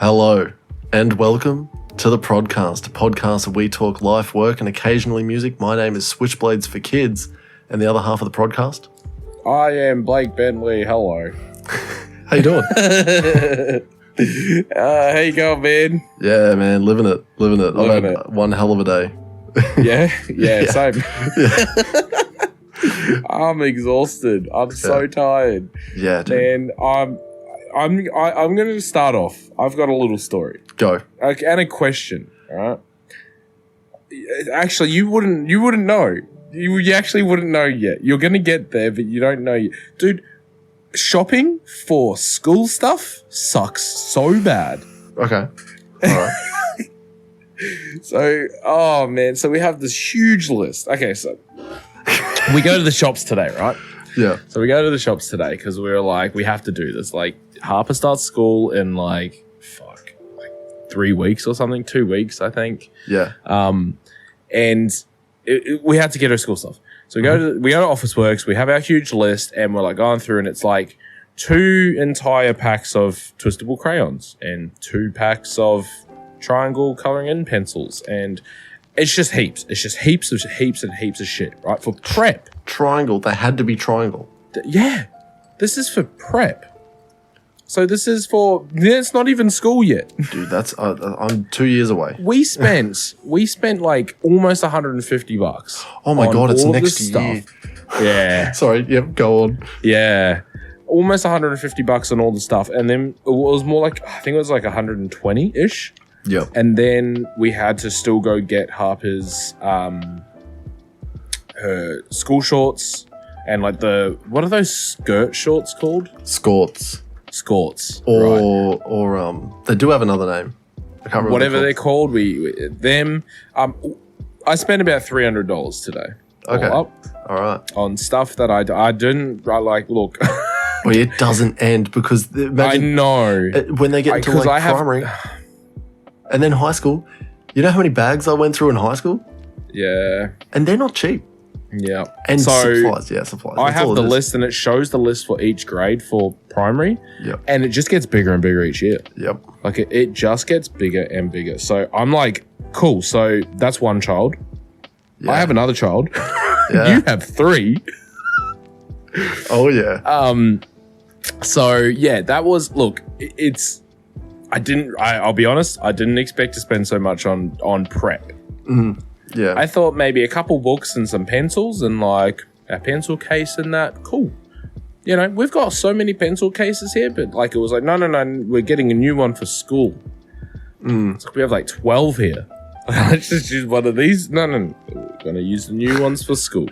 Hello, and welcome to the Prod.Cast, a podcast where we talk life, work, and occasionally music. My name is Switchblades for Kids, and the other half of the Prod.Cast. I am Blake Bentley. Hello. How you doing? How you going, man? Yeah, man, living it. I've had one hell of a day. Yeah, same. Yeah. I'm exhausted. I'm so tired. Yeah, dude. And I'm going to start off. I've got a little story. Go. And a question, all right? Actually, you wouldn't know. You actually wouldn't know yet. You're going to get there, but you don't know yet. Dude, shopping for school stuff sucks so bad. Okay. All right. So we have this huge list. Okay, so we go to the shops today, right? Yeah. So we go to the shops today because we were like, we have to do this. Like, Harper starts school in like 3 weeks or something, 2 weeks, I think. Yeah. And we had to get her school stuff. So we go to Officeworks, we have our huge list, and we're like going through, and it's like 2 entire packs of twistable crayons and 2 packs of triangle coloring in pencils, and it's just heaps. It's just heaps and heaps of shit, right? For prep. Triangle. They had to be triangle. Yeah. This is for prep. So this is for, it's not even school yet. Dude, that's, I'm 2 years away. We spent like almost $150. Oh my God, it's next year. Yeah. Sorry, yep, go on. Yeah. Almost $150 on all the stuff. And then it was more like, I think it was like 120-ish. Yep. And then we had to still go get Harper's her school shorts and like what are those skirt shorts called? Skorts. Or they do have another name. I can't remember. Whatever they're called. I spent about $300 today. Okay. All right. On stuff that I didn't like. Look. Well, it doesn't end because I know when they get into like primary and then high school. You know how many bags I went through in high school? Yeah. And they're not cheap. Yeah. And supplies. Yeah, supplies. I have the list, and it shows the list for each grade for primary. Yep. And it just gets bigger and bigger each year. Yep. Like it just gets bigger and bigger. So I'm like, cool. So that's one child. Yeah. I have another child. Yeah. You have 3. Oh yeah. So yeah, that was, look, I'll be honest, I didn't expect to spend so much on prep. Mm-hmm. Yeah. I thought maybe a couple books and some pencils and like a pencil case and that. Cool. You know, we've got so many pencil cases here, but like it was like, no, we're getting a new one for school. It's like we have like 12 here. Let's just use one of these. No, we're going to use the new ones for school.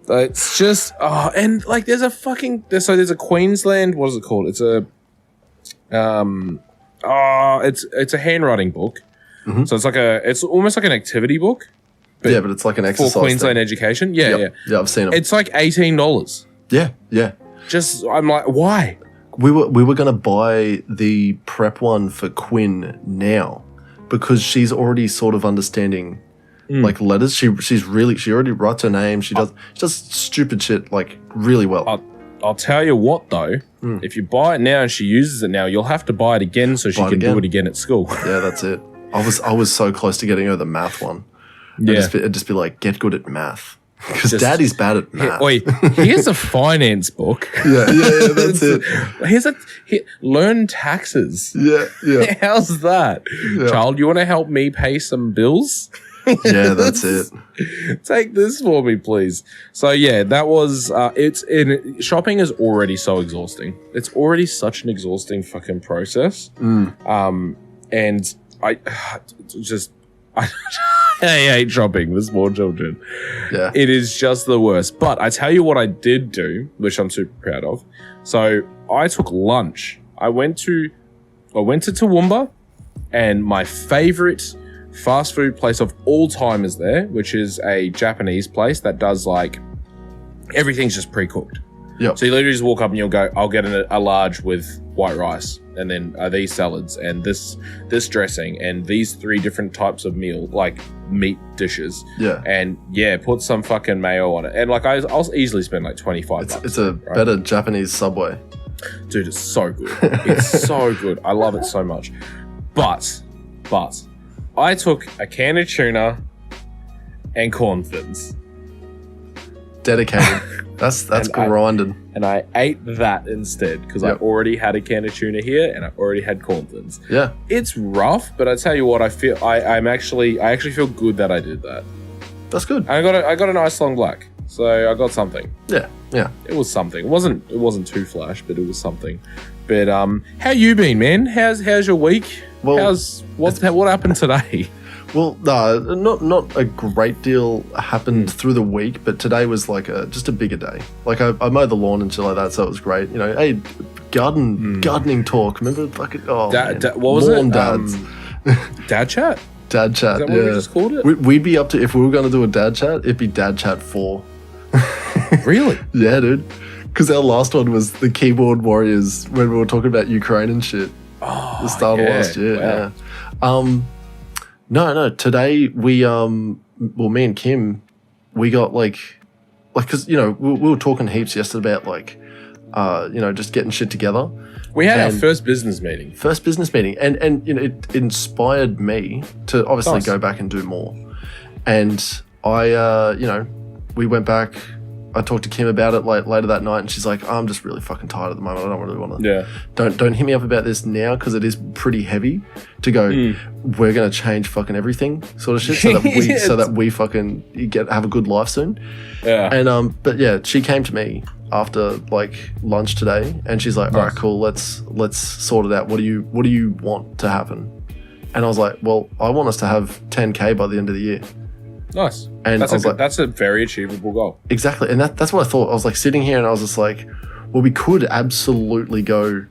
It's just, and like there's a Queensland, what is it called? It's a handwriting book. Mm-hmm. So it's almost like an activity book. But it's like an exercise for Queensland education. Yeah. Yeah, I've seen them. It's like $18. Yeah. Just, I'm like, why? We were going to buy the prep one for Quinn now because she's already sort of understanding like letters. She already writes her name. She does stupid shit like really well. I'll tell you what though, if you buy it now and she uses it now, you'll have to buy it again so she can do it again at school. Yeah, that's it. I was so close to getting her the math one. Yeah. It'd just be like, get good at math. Because Daddy's bad at math. Wait, here's a finance book. Yeah, that's it. Learn taxes. Yeah. How's that? Yeah. Child, you want to help me pay some bills? Yeah, that's it. Take this for me, please. So yeah, that was shopping is already so exhausting. It's already such an exhausting fucking process. And I hate shopping with small children. Yeah. It is just the worst. But I tell you what I did do, which I'm super proud of. So I took lunch. I went to Toowoomba, and my favorite fast food place of all time is there, which is a Japanese place that does like everything's just pre-cooked. Yep. So you literally just walk up and you'll go, I'll get a large with white rice, and then these salads and this dressing and these 3 different types of meat dishes. Yeah. And put some fucking mayo on it. And like I'll easily spend like $25. It's a better Japanese Subway. Dude, it's so good. It's so good. I love it so much. But I took a can of tuna and corn fins. Dedicated. That's grinding. And I ate that instead because I already had a can of tuna here and I already had corn fins. Yeah. It's rough, but I tell you what, I actually feel good that I did that. That's good. I got a nice long black. So I got something. Yeah. It was something. It wasn't too flash, but it was something. But how you been, man? How's your week? Well, what happened today? Well, no, not a great deal happened through the week, but today was like just a bigger day. Like I mowed the lawn and shit like that, so it was great. You know, hey, gardening talk. Remember, like what was lawn it? dads. Dad chat. Dad chat. Is that what we just called it? We'd be up to, if we were going to do a dad chat, it'd be Dad Chat 4. Really? Yeah, dude. Because our last one was the keyboard warriors when we were talking about Ukraine and shit. Oh, the start of last year. Wow. Yeah. No. Today we me and Kim, we got like, because we were talking heaps yesterday about like, just getting shit together. We had our first business meeting. And it inspired me to obviously go back and do more. And I, we went back. I talked to Kim about it like later that night, and she's like, "I'm just really fucking tired at the moment. I don't really want to. Yeah. Don't hit me up about this now because it is pretty heavy to go. We're gonna change fucking everything, sort of shit, so that we fucking have a good life soon. Yeah. And but yeah, she came to me after like lunch today, and she's like, "All right, cool. Let's sort it out. What do you want to happen?" And I was like, "Well, I want us to have 10K by the end of the year." Nice. And that's a very achievable goal. Exactly. And that's what I thought. I was like sitting here and I was just like, well, we could absolutely go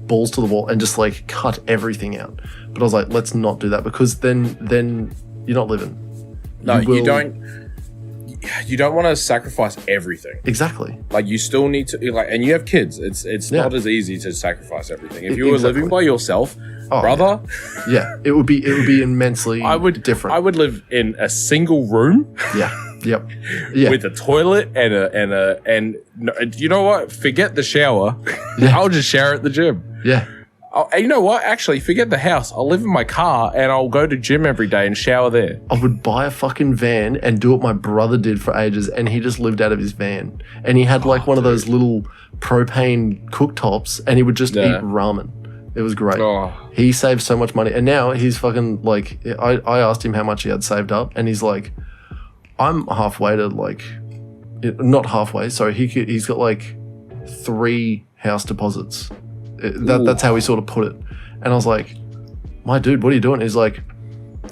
balls to the wall and just like cut everything out. But I was like, let's not do that because then you're not living. No, you don't. You don't want to sacrifice everything. Exactly. Like you still need to and you have kids. It's not as easy to sacrifice everything. If you were living by yourself, brother. Yeah, it would be immensely different. I would live in a single room. Yeah. Yep. Yeah. With a toilet and you know what? Forget the shower. Yeah. I'll just shower at the gym. Yeah. You know what? Actually, forget the house. I'll live in my car and I'll go to gym every day and shower there. I would buy a fucking van and do what my brother did for ages, and he just lived out of his van. And he had like one of those little propane cooktops, and he would just eat ramen. It was great. Oh. He saved so much money, and now he's fucking like. I asked him how much he had saved up, and he's like, "I'm halfway to like, not halfway. Sorry, he's got like 3 house deposits." That's how he sort of put it. And I was like, my dude, what are you doing? He's like,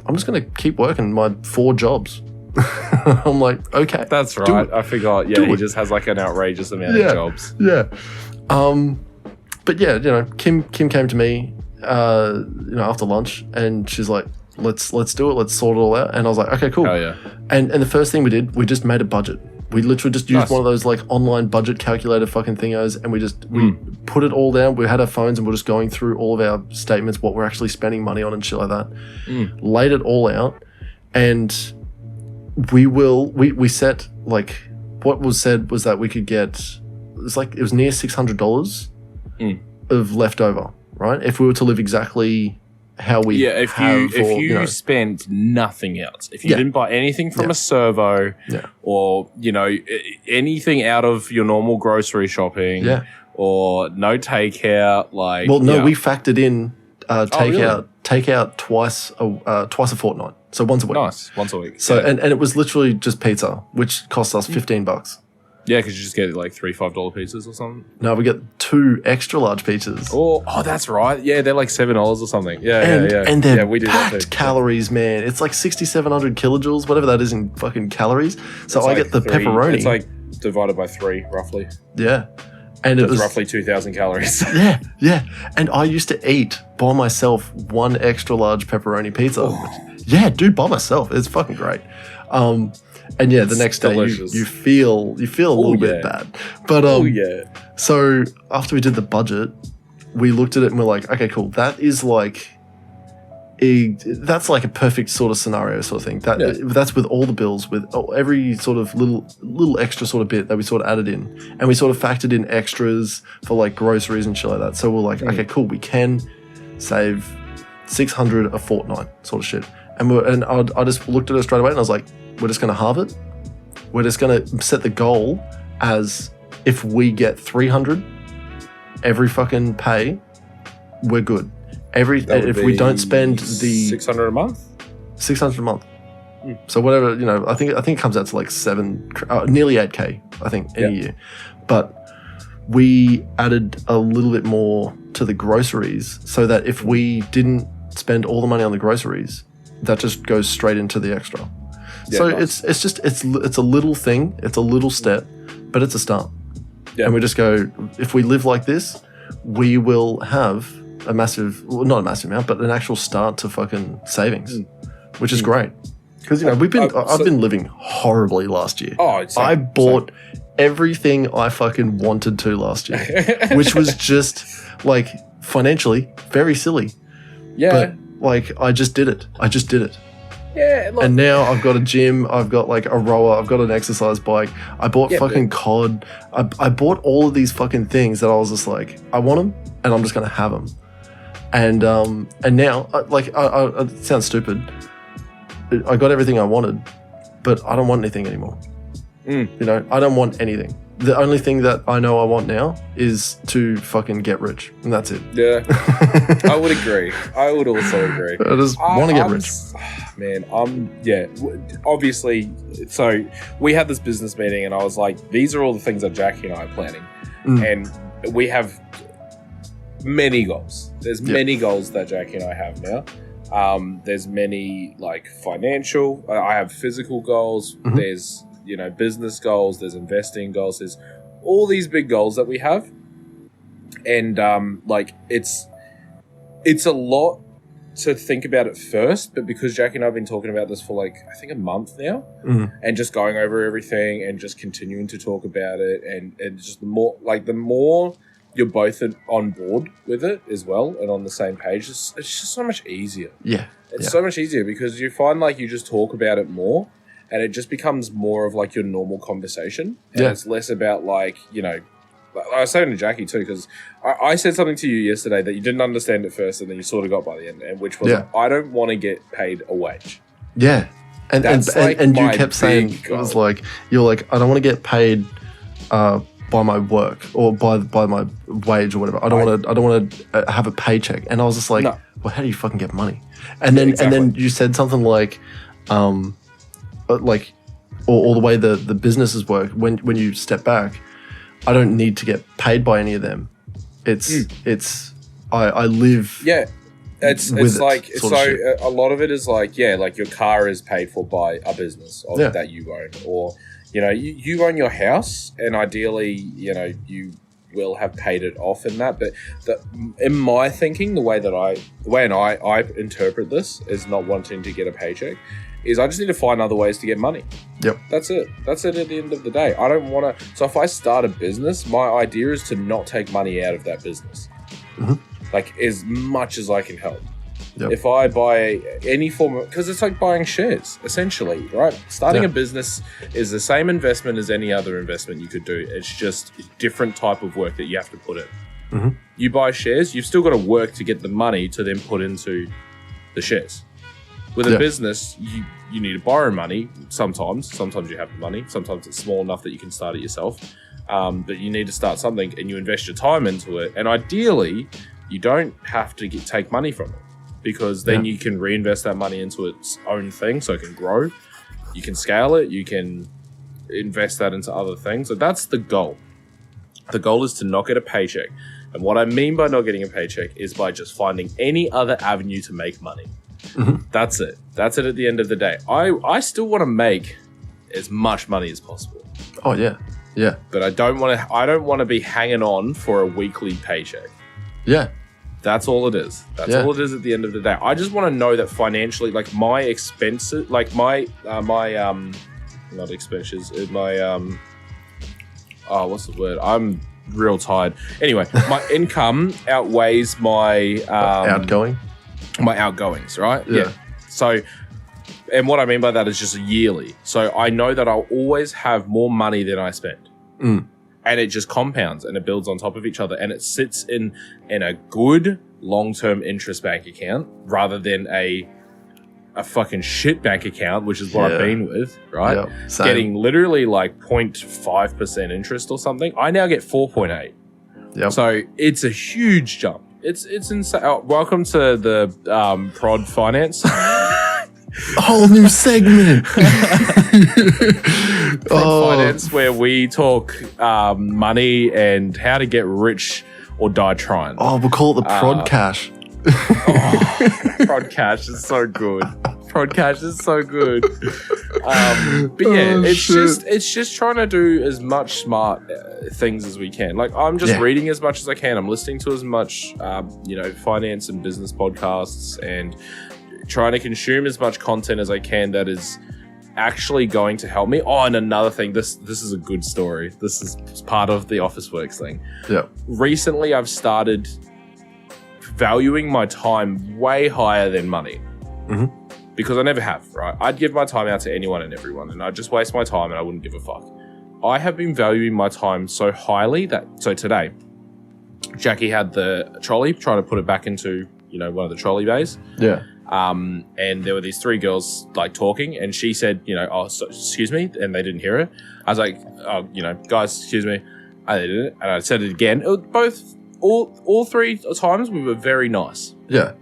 I'm just going to keep working my 4 jobs. I'm like, okay. That's right. I forgot. Yeah, he just has like an outrageous amount of jobs. Yeah. But yeah, Kim came to me, after lunch, and she's like, let's do it. Let's sort it all out. And I was like, okay, cool. Oh, yeah. And the first thing we did, we just made a budget. We literally just used one of those like online budget calculator fucking thingos, and we put it all down. We had our phones and we're just going through all of our statements, what we're actually spending money on and shit like that. Laid it all out, and we set like what was said was that we could get it was near $600 of leftover, right? If we were to live exactly how we if you spent nothing else, if you didn't buy anything from a servo or anything out of your normal grocery shopping or no takeout, we factored in takeout twice a fortnight, so once a week. Nice, once a week. So and it was literally just pizza, which cost us $15. Yeah, because you just get like $3 $5 pizzas or something. No, we get 2 extra large pizzas. Oh, that's right. Yeah, they're like $7 or something. Yeah. And they're we do packed that too. calories, man. It's like 6,700 kilojoules, whatever that is in fucking calories. So I get the pepperoni. It's like divided by 3, roughly. Yeah. And it was roughly 2,000 calories. Yeah. And I used to eat by myself 1 extra large pepperoni pizza. Oh. Yeah, dude, by myself. It's fucking great. And yeah, the next day you feel a little bit bad. But so after we did the budget, we looked at it and we're like, okay, cool. That is like that's like a perfect sort of scenario sort of thing. That's with all the bills, with every sort of little extra sort of bit that we sort of added in, and we sort of factored in extras for like groceries and shit like that. So we're like, okay, cool. We can save $600 a fortnight sort of shit. And I just looked at it straight away and I was like, we're just going to halve it. We're just going to set the goal as if we get 300 every fucking pay, we're good. If we don't spend the $600 a month, $600 a month. So whatever, I think it comes out to like nearly 8K, I think, in a year. But we added a little bit more to the groceries so that if we didn't spend all the money on the groceries, that just goes straight into the extra. Yeah, so nice. it's a little thing, it's a little step, but it's a start. Yeah. And we just go, if we live like this, we will have a massive, well, not a massive amount, but an actual start to fucking savings, which is great. Because I've been living horribly last year. I bought everything I fucking wanted to last year, which was just like financially very silly. Yeah. But like I just did it. Yeah. Look. And now I've got a gym. I've got like a rower. I've got an exercise bike. I bought fucking COD. I bought all of these fucking things that I was just like, I want them, and I'm just gonna have them. And now, it sounds stupid. I got everything I wanted, but I don't want anything anymore. I don't want anything. The only thing that I know I want now is to fucking get rich, and that's it. Yeah, I would agree. I would also agree. I just want to get rich. Man, obviously, so we had this business meeting, and I was like, these are all the things that Jackie and I are planning, and we have many goals. There's many goals that Jackie and I have now. There's many like financial. I have physical goals. There's business goals. There's investing goals. There's all these big goals that we have, and it's a lot to think about at first. But because Jackie and I have been talking about this for I think a month now, and just going over everything and just continuing to talk about it, and just the more you're both on board with it as well and on the same page, it's just so much easier. Yeah. It's so much easier because you find you just talk about it more and it just becomes more of your normal conversation. And it's less about I was saying to Jackie too, because I said something to you yesterday that you didn't understand at first and then you sort of got by the end, and which was I don't want to get paid a wage. Yeah. And you kept saying, it was you're like, I don't want to get paid by my work or by my wage or whatever. I don't want to have a paycheck. And I was just like, well, how do you fucking get money? And then you said something like all the way the businesses work. When you step back, I don't need to get paid by any of them. I live. Yeah. It's a lot of it is your car is paid for by a business that you own, or you own your house, and ideally, you will have paid it off in that. But in my thinking, the way I interpret this is not wanting to get a paycheck, is I just need to find other ways to get money. Yep. That's it. That's it at the end of the day. I don't want to. So if I start a business, my idea is to not take money out of that business. As much as I can help. Yep. If I buy any form of, because it's like buying shares, essentially, right? Starting a business is the same investment as any other investment you could do. It's just a different type of work that you have to put in. You buy shares, you've still got to work to get the money to then put into the shares. With a business, you need to borrow money sometimes. Sometimes you have the money. Sometimes it's small enough that you can start it yourself. But you need to start something, and you invest your time into it. And ideally, you don't have to take money from it, because then you can reinvest that money into its own thing so it can grow. You can scale it. You can invest that into other things. So that's the goal. The goal is to not get a paycheck. And what I mean by not getting a paycheck is by just finding any other avenue to make money. That's it. That's it at the end of the day. I still want to make as much money as possible. Oh, yeah. Yeah. But I don't want to be hanging on for a weekly paycheck. Yeah. That's all it is. That's all it is at the end of the day. I just want to know that financially, my expenses, not expenses, what's the word? I'm real tired. Anyway, my income outweighs my my outgoings, right? Yeah. So, and what I mean by that is just yearly. So I know that I'll always have more money than I spend. And it just compounds and it builds on top of each other, and it sits in a good long-term interest bank account rather than a fucking shit bank account, which is what I've been with, right? Yep, same. Getting literally like 0.5% interest or something. I now get 4.8. Yep. So it's a huge jump. It's insane. Oh, welcome to the Prod Finance. A whole new segment. Prod Finance, where we talk money and how to get rich or die trying. Oh, we'll call it the Prod.Cast. Prod.Cast is so good. Prod.Cast is so good. But yeah, it's just trying to do as much smart things as we can. Like, I'm just reading as much as I can. I'm listening to as much, finance and business podcasts, and trying to consume as much content as I can that is actually going to help me. Oh, and another thing, this is a good story. This is part of the Office Works thing. Yeah. Recently, I've started valuing my time way higher than money. Mm-hmm. Because I never have, right? I'd give my time out to anyone and everyone, and I'd just waste my time and I wouldn't give a fuck. I have been valuing my time so highly so today, Jackie had the trolley, trying to put it back into, one of the trolley bays. Yeah. And there were these 3 girls like talking, and she said, excuse me, and they didn't hear her. I was like, guys, excuse me. And they didn't, and I said it again. It was all 3 times we were very nice. Yeah.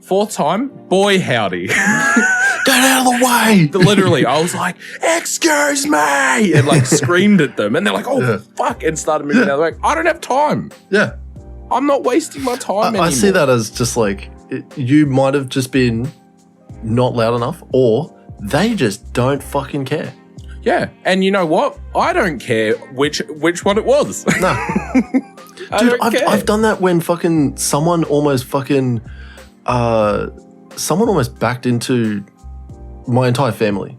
4th time, boy howdy. Get out of the way. Literally, I was like, excuse me, and like screamed at them, and they're like, oh fuck, and started moving out of the way. I don't have time. Yeah. I'm not wasting my time anymore. I see that as just like, you might have just been not loud enough, or they just don't fucking care. Yeah, and you know what? I don't care which one it was. No. Dude, I've done that when fucking someone almost backed into my entire family.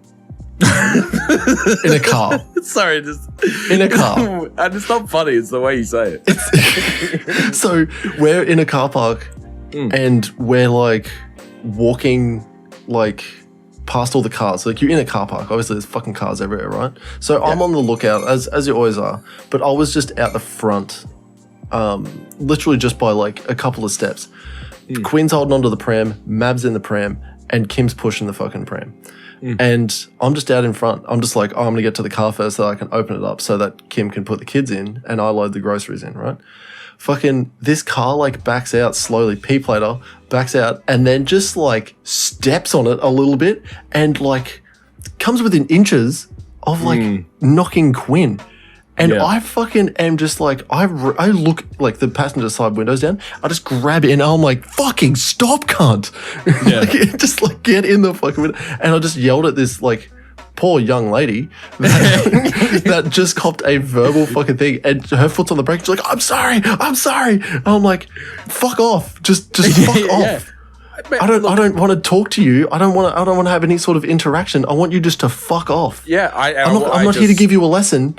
In a car. Sorry, just in a car. And it's not funny, it's the way you say it. So we're in a car park and we're like walking like past all the cars. Like, you're in a car park, obviously there's fucking cars everywhere, right? So I'm on the lookout, as you always are, but I was just out the front, literally just by like a couple of steps. Quinn's holding onto the pram, Mab's in the pram, and Kim's pushing the fucking pram. And I'm just out in front. I'm just like, I'm going to get to the car first so that I can open it up so that Kim can put the kids in and I load the groceries in, right? Fucking this car like backs out slowly, P-plater, backs out, and then just like steps on it a little bit and like comes within inches of like knocking Quinn. And I fucking am just like, I look like the passenger side windows down. I just grab it and I'm like, fucking stop, cunt. Yeah. Like, just like get in the fucking window. And I just yelled at this like poor young lady that just copped a verbal fucking thing. And her foot's on the brake. She's like, I'm sorry. And I'm like, fuck off. Just fuck off. I don't want to talk to you. I don't want to have any sort of interaction. I want you just to fuck off. Yeah. I'm not here to give you a lesson.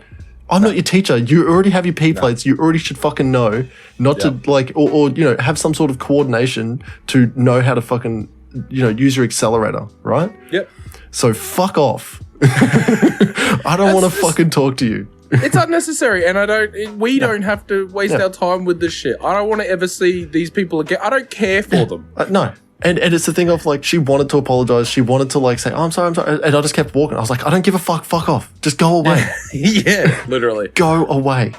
I'm not your teacher. You already have your P plates. You already should fucking know not to like, or have some sort of coordination to know how to fucking, use your accelerator, right? Yep. So fuck off. I don't want to fucking talk to you. It's unnecessary, and we don't have to waste our time with this shit. I don't want to ever see these people again. I don't care for them. No. And it's the thing of like, she wanted to apologize. She wanted to like say, oh, I'm sorry. And I just kept walking. I was like, I don't give a fuck. Fuck off. Just go away. Yeah, literally. Go away.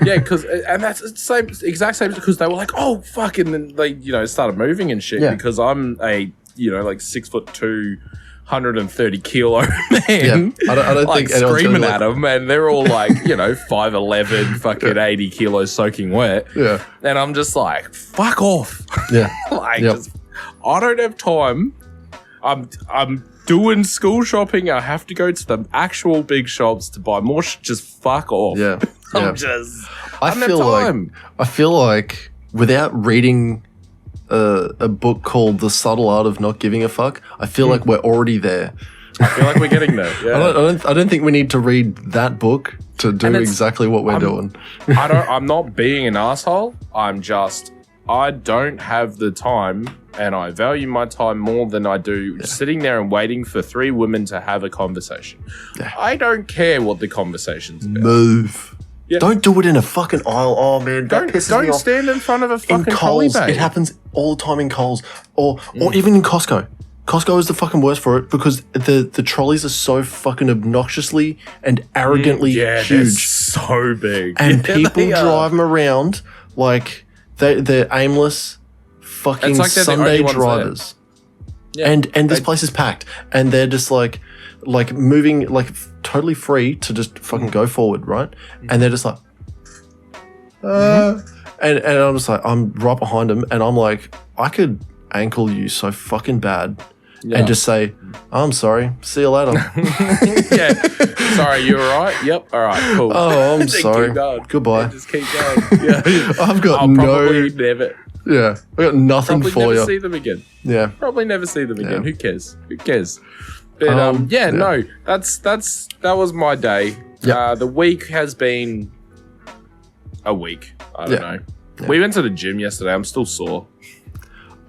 Yeah, and that's the exact same, because they were like, oh, fuck. And then they, started moving and shit because I'm a, like 6'2", 130 kilo man. Yeah. I don't like think screaming at them, and they're all like, 5'11", fucking 80 kilos soaking wet. Yeah. And I'm just like, fuck off. Yeah. Just, I don't have time. I'm doing school shopping. I have to go to the actual big shops to buy more. Just fuck off. Yeah. I feel like without reading a book called The Subtle Art of Not Giving a Fuck, I feel like we're already there. I feel like we're getting there. Yeah. I don't think we need to read that book to do exactly what we're doing. I'm not being an asshole. I don't have the time, and I value my time more than I do sitting there and waiting for 3 women to have a conversation. Yeah. I don't care what the conversation's about. Move. Yeah. Don't do it in a fucking aisle. Oh, man, that pisses me off. Don't stand in front of a fucking trolley bag. It happens all the time in Coles or even in Costco. Costco is the fucking worst for it because the trolleys are so fucking obnoxiously and arrogantly huge. So big. And people drive them around like they're aimless fucking like Sunday drivers. Yeah. And this place is packed. And they're just like moving like totally free to just fucking go forward, right? And they're just like and I'm just like, I'm right behind them and I'm like, I could ankle you so fucking bad. Yeah. And just say, I'm sorry, see you later. Yeah. Sorry, you all right? Yep. All right, cool. Oh, I'm sorry. Goodbye. Yeah, just keep going. Yeah. I've got Yeah. I got nothing probably for never you. See them again. Yeah. Probably never see them again. Yeah. Who cares? But no, that was my day. Yep. The week has been a week. I don't know. Yeah. We went to the gym yesterday. I'm still sore.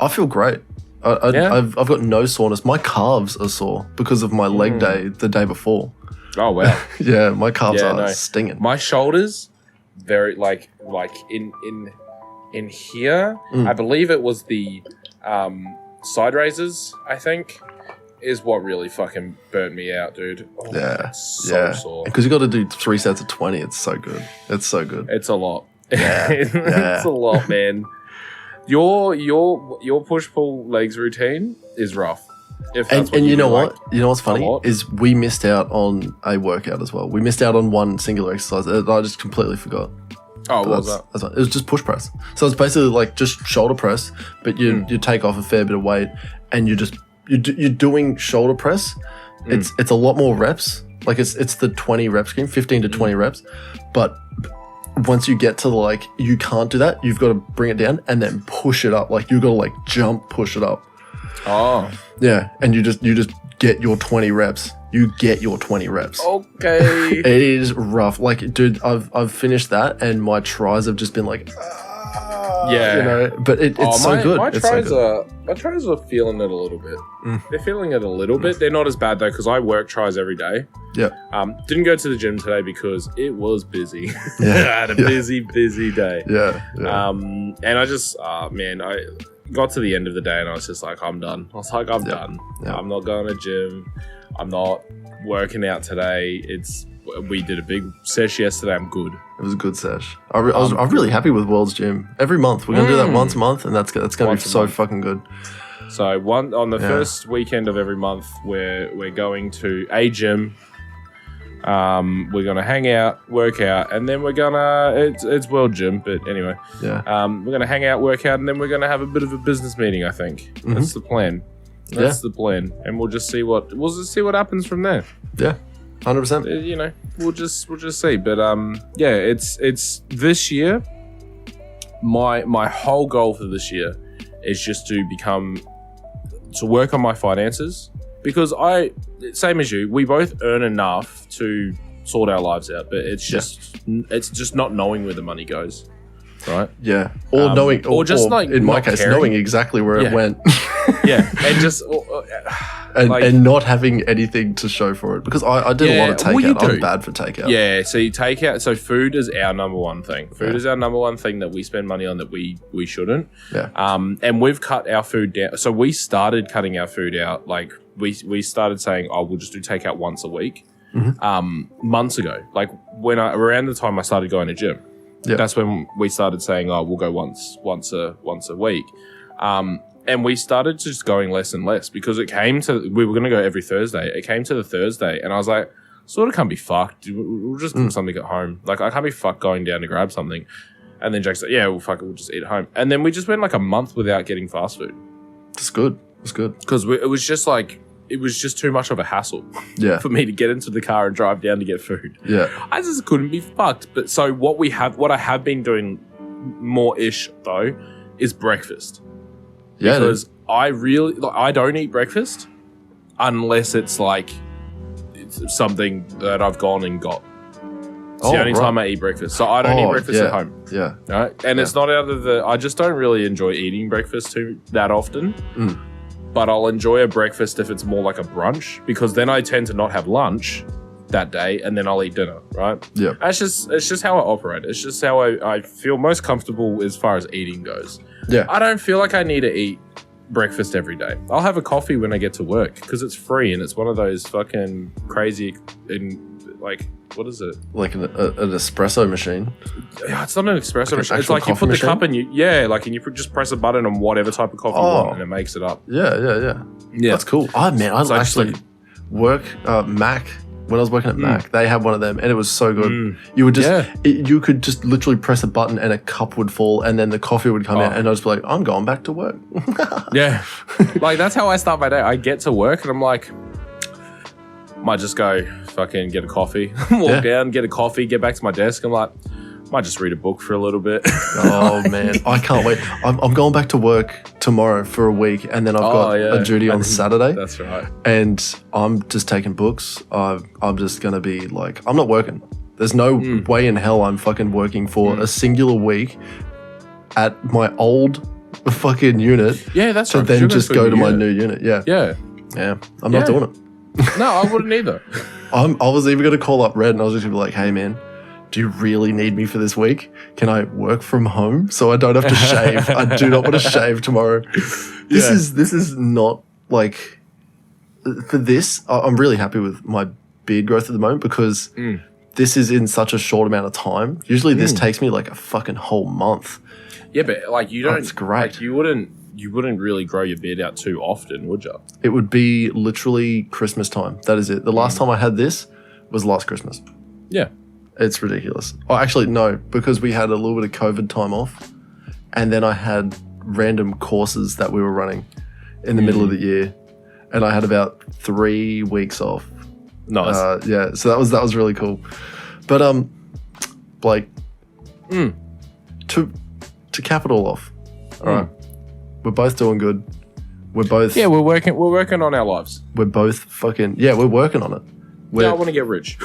I feel great. I've got no soreness. My calves are sore because of my leg day the day before. Oh wow! Yeah, my calves are stinging. My shoulders, very like in here. I believe it was the side raises. I think is what really fucking burnt me out, dude. Oh, yeah, so sore. Because you got to do 3 sets of 20. It's so good. It's so good. It's a lot. Yeah, it's a lot, man. Your push-pull legs routine is rough. And you know what? You know what's funny? Is we missed out on a workout as well. We missed out on one singular exercise that I just completely forgot. Oh, what was that? It was just push press. So it's basically like just shoulder press, but you take off a fair bit of weight and you're doing shoulder press. It's a lot more reps. Like it's the 20 rep scheme, 15 to 20 reps. But once you get to like, you can't do that. You've got to bring it down and then push it up. Like you've got to like jump, push it up. Oh. Yeah. And you just get your 20 reps. You get your 20 reps. Okay. It is rough. Like, dude, I've finished that and my tries have just been like, yeah. You know, but it's so good. My tries are feeling it a little bit. They're feeling it a little bit. They're not as bad though, because I work tries every day. Yeah. Didn't go to the gym today because it was busy. Yeah. I had a busy day. Yeah. And I just, I got to the end of the day and I was just like, I'm done. I was like, I'm done. Yeah. I'm not going to gym. I'm not working out today. We did a big sesh yesterday. I'm good. It was a good sesh. I'm really happy with World's Gym. Every month. We're going to do that once a month, and that's going to be so fucking good. So on the first weekend of every month, we're going to a gym. We're going to hang out, work out, and then we're going to... It's World Gym, but anyway. Yeah. We're going to hang out, work out, and then we're going to have a bit of a business meeting, I think. That's the plan. That's the plan. And we'll just see what happens from there. Yeah. 100%. You know, we'll just see. But it's this year. My whole goal for this year is just to work on my finances, because same as you, we both earn enough to sort our lives out, but it's just not knowing where the money goes, right? Yeah, or knowing, or just like in my case, knowing exactly where it went. Yeah, and just and not having anything to show for it, because I did a lot of takeout. I'm bad for takeout. Yeah, so you take out. So food is our number one thing. Food is our number one thing that we spend money on that we shouldn't. Yeah. And we've cut our food down. So we started cutting our food out. Like we started saying, oh, we'll just do takeout once a week. Months ago, like around the time I started going to gym. Yeah. That's when we started saying, oh, we'll go once a week. And we started just going less and less, because we were going to go every Thursday. It came to the Thursday and I was like, sort of can't be fucked. We'll just cook something at home. Like, I can't be fucked going down to grab something. And then Jack's like, yeah, well, fuck it, we'll just eat at home. And then we just went like a month without getting fast food. That's good. It's good. Because it was just too much of a hassle for me to get into the car and drive down to get food. Yeah. I just couldn't be fucked. But so what I have been doing more-ish though is breakfast. Yeah. Because I don't eat breakfast unless it's like something that I've gone and got. It's the only time I eat breakfast. So I don't eat breakfast at home. Yeah. Right? And it's not out of I just don't really enjoy eating breakfast that often. But I'll enjoy a breakfast if it's more like a brunch, because then I tend to not have lunch that day and then I'll eat dinner, right? Yeah. It's just how I operate. It's just how I feel most comfortable as far as eating goes. Yeah. I don't feel like I need to eat breakfast every day. I'll have a coffee when I get to work because it's free and it's one of those fucking crazy what is it? Like an espresso machine. Yeah, it's not an espresso Like machine. an It's like you put machine? the cup in you just press a button on whatever type of coffee you want and it makes it up. Yeah. Yeah. That's cool. Oh man, I So I just actually work Mac. When I was working at Mac, they had one of them, and it was so good. You would just, you could just literally press a button, and a cup would fall, and then the coffee would come out, and I'd just be like, "I'm going back to work." Yeah, like that's how I start my day. I get to work, and I'm like, might just go fucking get a coffee, walk down, get a coffee, get back to my desk. I'm like, might just read a book for a little bit. Oh man, I can't wait. I'm going back to work tomorrow for a week, and then I've got a duty on Saturday. That's right. And I'm just taking books. I'm just gonna be like, I'm not working. There's no way in hell I'm fucking working for a singular week at my old fucking unit. Yeah, that's to right. then just go to my new unit. Yeah. I'm not doing it. No, I wouldn't either. I was even gonna call up Red, and I was just gonna be like, hey man, do you really need me for this week? Can I work from home so I don't have to shave? I do not want to shave tomorrow. This is not like, for this, I'm really happy with my beard growth at the moment because this is in such a short amount of time. Usually this takes me like a fucking whole month. Yeah, but like you don't. That's great. Like, you wouldn't really grow your beard out too often, would you? It would be literally Christmas time. That is it. The last time I had this was last Christmas. Yeah. It's ridiculous. Oh, actually, no, because we had a little bit of COVID time off, and then I had random courses that we were running in the middle of the year, and I had about 3 weeks off. Nice. So that was really cool. But Blake, to cap it all off, all right, we're both doing good. We're both we're working on our lives. We're both fucking we're working on it. I want to get rich.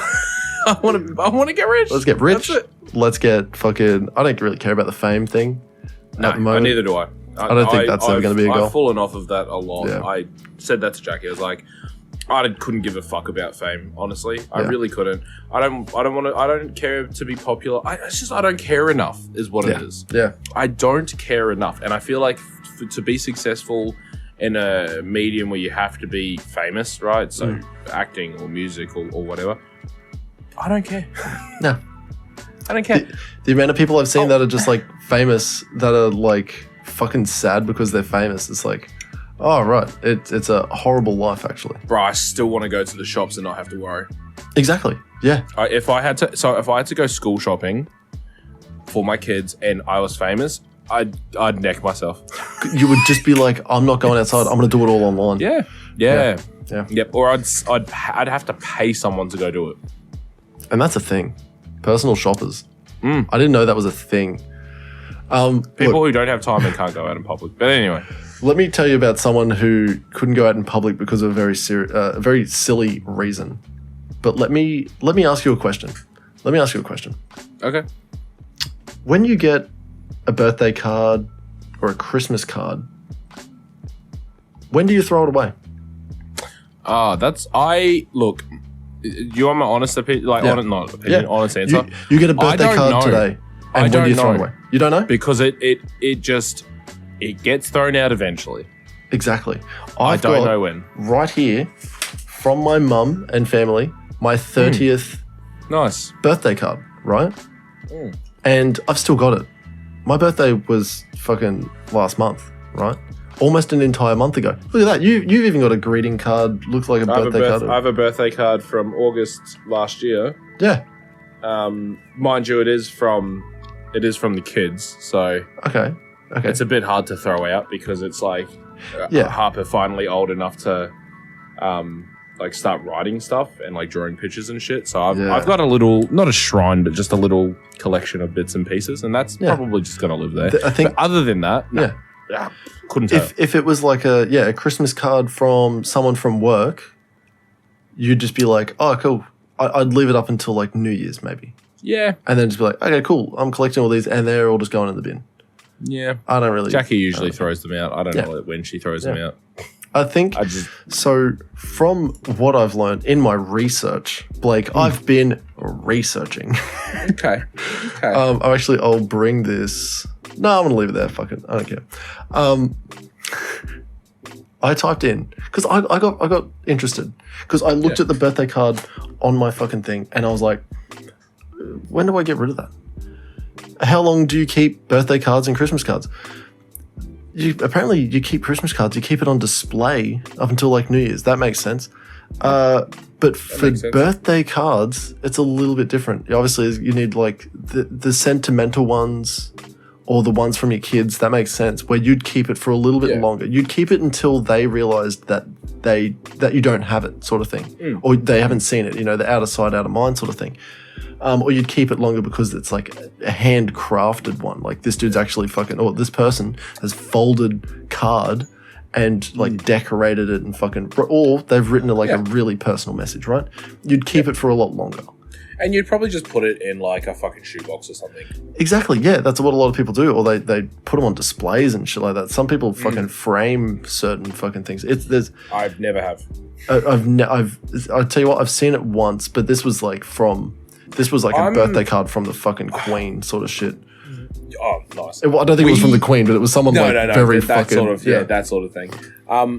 I want to get rich. Let's get rich. Let's get fucking. I don't really care about the fame thing. No, at the moment. neither do I. I don't think that's ever going to be a goal. I've fallen off of that a lot. Yeah. I said that to Jackie. I was like, I couldn't give a fuck about fame. Honestly, I really couldn't. I don't care to be popular. I don't care enough. Is what it is. Yeah. I don't care enough, and I feel like to be successful in a medium where you have to be famous, right? So acting or music or whatever. I don't care. No. I don't care. The amount of people I've seen that are just like famous, that are like fucking sad because they're famous. It's like, oh, right. It's a horrible life, actually. Bro, I still want to go to the shops and not have to worry. Exactly. Yeah. If I had to go school shopping for my kids and I was famous, I'd neck myself. You would just be like, I'm not going outside. I'm going to do it all online. Yeah. Yep. Or I'd have to pay someone to go do it. And that's a thing. Personal shoppers. I didn't know that was a thing. People who don't have time and can't go out in public. But anyway. Let me tell you about someone who couldn't go out in public because of a very silly reason. But let me ask you a question. Okay. When you get a birthday card or a Christmas card, when do you throw it away? Look, you want my honest opinion? Honest answer. You get a birthday card today, and when do you throw it away? You don't know? Because it gets thrown out eventually. Exactly. I don't know when. Right here, from my mum and family, my 30th nice birthday card, right? And I've still got it. My birthday was fucking last month, right? Almost an entire month ago. Look at that. You've even got a greeting card. Looks like a birthday card. I have a birthday card from August last year. Yeah. Mind you, it is from the kids, so okay. It's a bit hard to throw out because it's like Harper finally old enough to start writing stuff and like drawing pictures and shit. So I've got a little, not a shrine, but just a little collection of bits and pieces, and that's probably just gonna live there. I think. But other than that, couldn't tell. If it was like a Christmas card from someone from work, you'd just be like, oh, cool. I'd leave it up until like New Year's maybe. Yeah. And then just be like, okay, cool. I'm collecting all these, and they're all just going in the bin. Yeah. I don't really. Jackie usually throws them out. I don't know when she throws them out. I think so. From what I've learned in my research, Blake, I've been researching. Okay. I'll bring this No, I'm gonna leave it there. Fuck it. I don't care. I typed in because I got interested because I looked at the birthday card on my fucking thing and I was like, when do I get rid of that? How long do you keep birthday cards and Christmas cards? Apparently you keep Christmas cards, you keep it on display up until like New Year's. That makes sense. But for birthday cards, it's a little bit different. Obviously, you need like the sentimental ones or the ones from your kids. That makes sense. Where you'd keep it for a little bit longer. You'd keep it until they realized that you don't have it, sort of thing, or they haven't seen it. You know, the out of sight, out of mind, sort of thing. Or you'd keep it longer because it's like a handcrafted one. Like this dude's actually or this person has folded card and like decorated it and or they've written like a really personal message, right? You'd keep it for a lot longer. And you'd probably just put it in like a fucking shoebox or something. Exactly, yeah. That's what a lot of people do. Or they put them on displays and shit like that. Some people fucking frame certain fucking things. I've never have. I'll tell you what, I've seen it once, but this was like a birthday card from the fucking Queen sort of shit. Oh, nice. I don't think it was from the Queen, but it was someone very that fucking... Sort of, that sort of thing.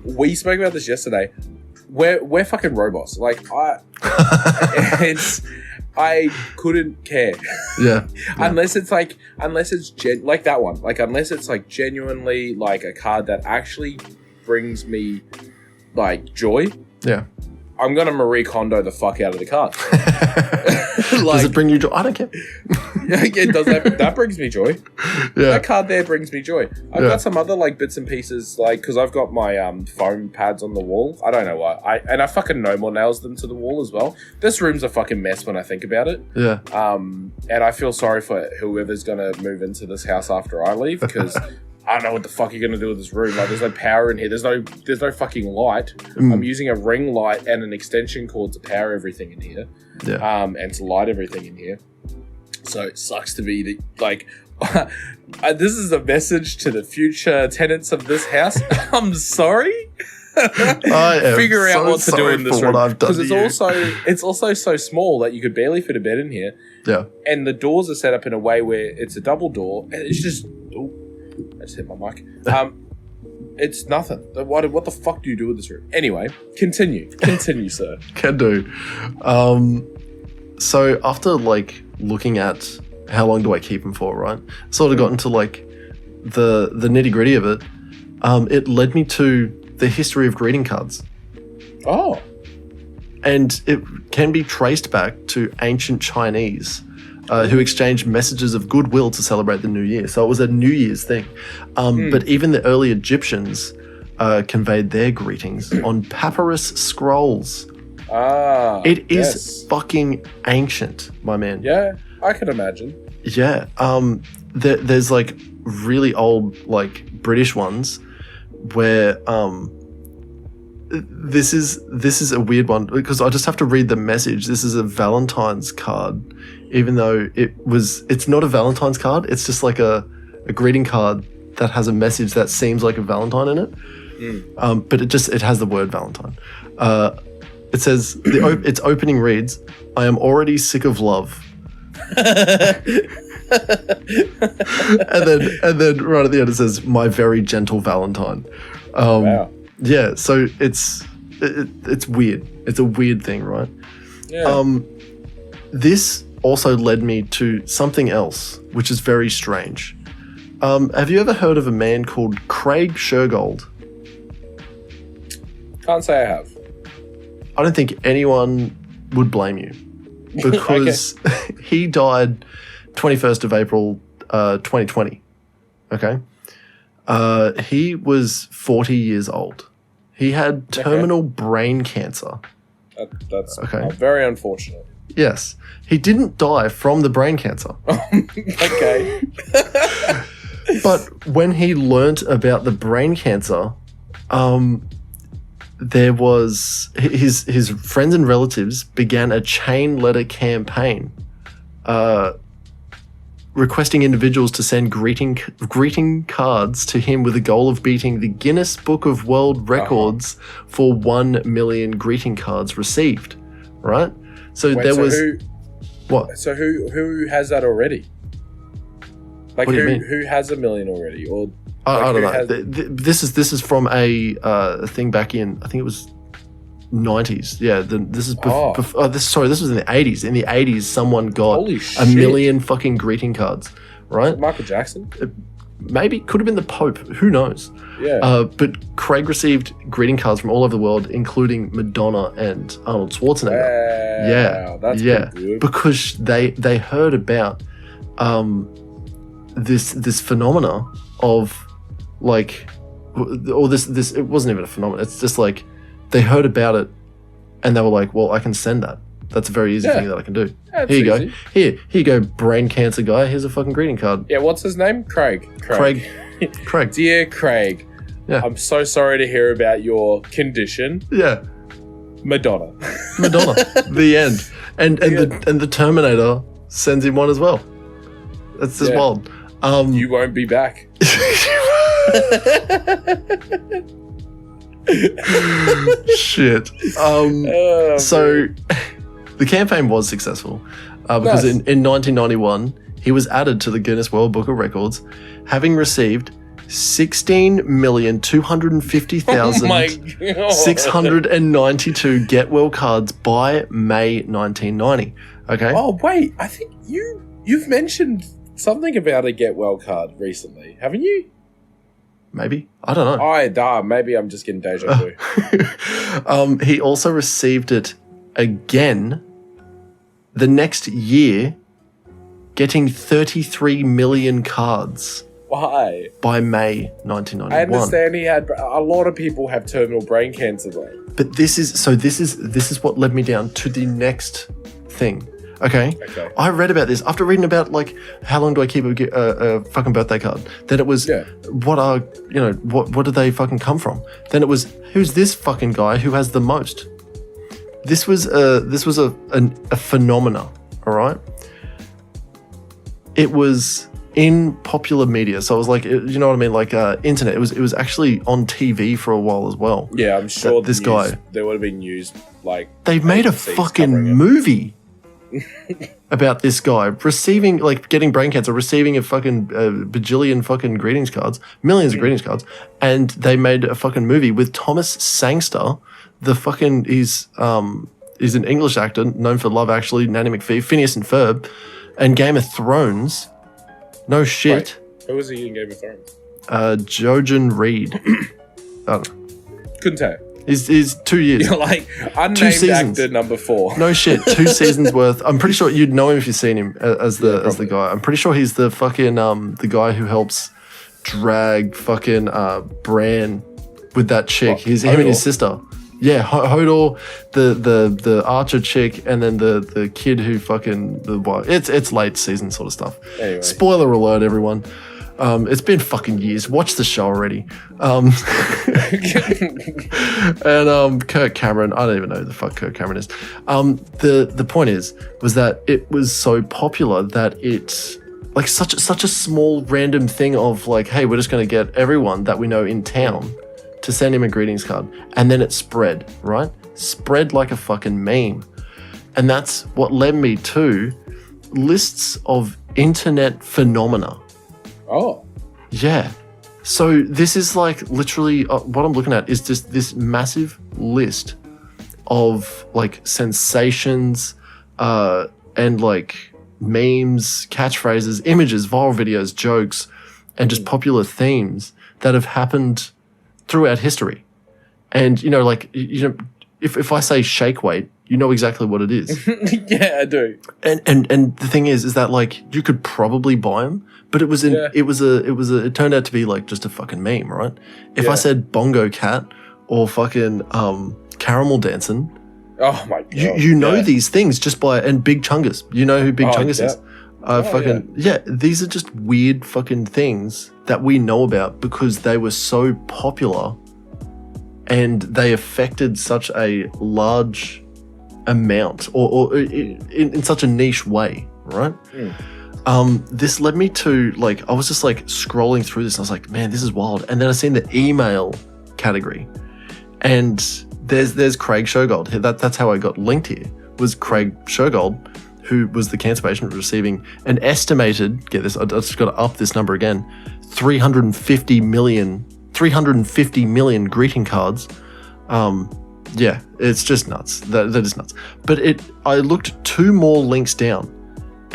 We spoke about this yesterday. We're fucking robots. Like, I couldn't care. Yeah. Unless it's like that one. Like, unless it's like genuinely like a card that actually brings me like joy. Yeah. I'm going to Marie Kondo the fuck out of the card. Does it bring you joy? I don't care. It does. That brings me joy. Yeah. That card there brings me joy. I've got some other like bits and pieces, like, because I've got my foam pads on the wall. I don't know why. I fucking no more nails them to the wall as well. This room's a fucking mess when I think about it. Yeah. And I feel sorry for whoever's going to move into this house after I leave, because I don't know what the fuck you're going to do with this room. Like, there's no power in here. There's no fucking light. I'm using a ring light and an extension cord to power everything in here. Yeah. And to light everything in here. So it sucks to be like, this is a message to the future tenants of this house. I'm sorry. I am Figure out what to do in this room, because it's also so small that you could barely fit a bed in here. Yeah. And the doors are set up in a way where it's a double door, and it's just... I just hit my mic. It's nothing. What the fuck do you do with this room? Anyway, continue, sir. Can do. So after like looking at how long do I keep them for, right? Sort of got into like the nitty gritty of it. It led me to the history of greeting cards. Oh. And it can be traced back to ancient Chinese. Who exchanged messages of goodwill to celebrate the new year. So it was a New Year's thing. But even the early Egyptians conveyed their greetings on papyrus scrolls. It is fucking ancient, my man. Yeah, I can imagine. Yeah. There's like really old like British ones where this is a weird one because I just have to read the message. This is a Valentine's card. Even though it's not a Valentine's card, it's just like a greeting card that has a message that seems like a Valentine in it. But it has the word Valentine. It says, its opening reads, "I am already sick of love." and then right at the end it says, "My very gentle Valentine." Wow. Yeah, so it's weird. It's a weird thing, right? Yeah. This also led me to something else, which is very strange. Have you ever heard of a man called Craig Shergold? Can't say I have. I don't think anyone would blame you because he died 21st of April 2020. Okay? He was 40 years old. He had terminal brain cancer. That's very unfortunate. Yes. He didn't die from the brain cancer. Okay. But when he learnt about the brain cancer, there was his friends and relatives began a chain letter campaign requesting individuals to send greeting cards to him with the goal of beating the Guinness Book of World Records for 1 million greeting cards received, right? So Who has that already? Like What do you mean? who has 1 million already? Or I don't know. has- This is from a thing back in, I think it was 90s. Yeah, this is this was in the 80s. In the 80s, someone got Holy a shit. million fucking greeting cards, right? Michael Jackson? Maybe could have been the Pope. Who knows? Yeah. But Craig received greeting cards from all over the world, including Madonna and Arnold Schwarzenegger. Wow, that's pretty good. Because they heard about this phenomena of like, or this it wasn't even a phenomenon. It's just like they heard about it, and they were like, "Well, I can send that. That's a very easy thing that I can do. That's Here you easy. go. Here you go, brain cancer guy. Here's a fucking greeting card. Yeah, what's his name? Craig. Craig. Dear Craig, Yeah. I'm so sorry to hear about your condition. Yeah, Madonna. The end. And the Terminator sends him one as well. That's just wild. You won't be back. Shit. Oh, So the campaign was successful because Nice. in 1991 he was added to the Guinness World Book of Records, having received Oh my 16,250,692 get well cards by May 1990. Okay. Oh wait, I think you've mentioned something about a get well card recently, haven't you? Maybe. I don't know. Maybe I'm just getting deja vu. He also received it again the next year, getting 33 million cards Why? by May 1991. I understand he had a lot of people have terminal brain cancer though. But this is what led me down to the next thing. Okay. I read about this after reading about like how long do I keep a fucking birthday card. Then it was what do they fucking come from? Then it was who's this fucking guy who has the most. This was a phenomena. All right. It was in popular media, so it was like you know what I mean, like internet. It was actually on TV for a while as well. Yeah, I'm sure this guy. There would have been news like They made a agencies fucking covering it. movie about this guy receiving, like, getting brain cancer, receiving a fucking bajillion fucking greetings cards, millions of greetings cards, and they made a fucking movie with Thomas Sangster. The fucking he's an English actor known for Love Actually, Nanny McPhee, Phineas and Ferb, and Game of Thrones. No shit. Wait, who was he in Game of Thrones? Jojen Reed. I don't know. Couldn't tell. He's 2 years. You're like unnamed 2 seasons. actor number 4. No shit, 2 seasons worth. I'm pretty sure you'd know him if you've seen him as the guy. I'm pretty sure he's the fucking the guy who helps drag fucking Bran with that chick. He's him and his sister. Yeah, Hodor, the archer chick, and then the kid who fucking it's late season sort of stuff. Anyway. Spoiler alert, everyone. It's been fucking years. Watch the show already. And Kirk Cameron, I don't even know who the fuck Kirk Cameron is. The point was that it was so popular that it's like such a small random thing of like, hey, we're just going to get everyone that we know in town to send him a greetings card. And then it spread, right? Spread like a fucking meme. And that's what led me to lists of internet phenomena. Oh. Yeah. So this is like literally what I'm looking at is just this massive list of like sensations and like memes, catchphrases, images, viral videos, jokes, and just popular themes that have happened throughout history. And, you know, like, you know, if I say shake weight, you know exactly what it is. Yeah, I do. And the thing is that like you could probably buy them, but it turned out to be like just a fucking meme, right? If I said bongo cat or fucking caramel dancing, oh my god, you know these things just by, and Big Chungus, you know who Big Chungus is? These are just weird fucking things that we know about because they were so popular and they affected such a large amount or in such a niche way, right? This led me to like, I was just like scrolling through this and I was like, man, this is wild. And then I seen the email category and there's Craig Shergold. That's how I got linked here, was Craig Shergold, who was the cancer patient receiving an estimated, get this, I just got to up this number again, 350 million greeting cards. Yeah, it's just nuts. That is nuts. But I looked 2 more links down,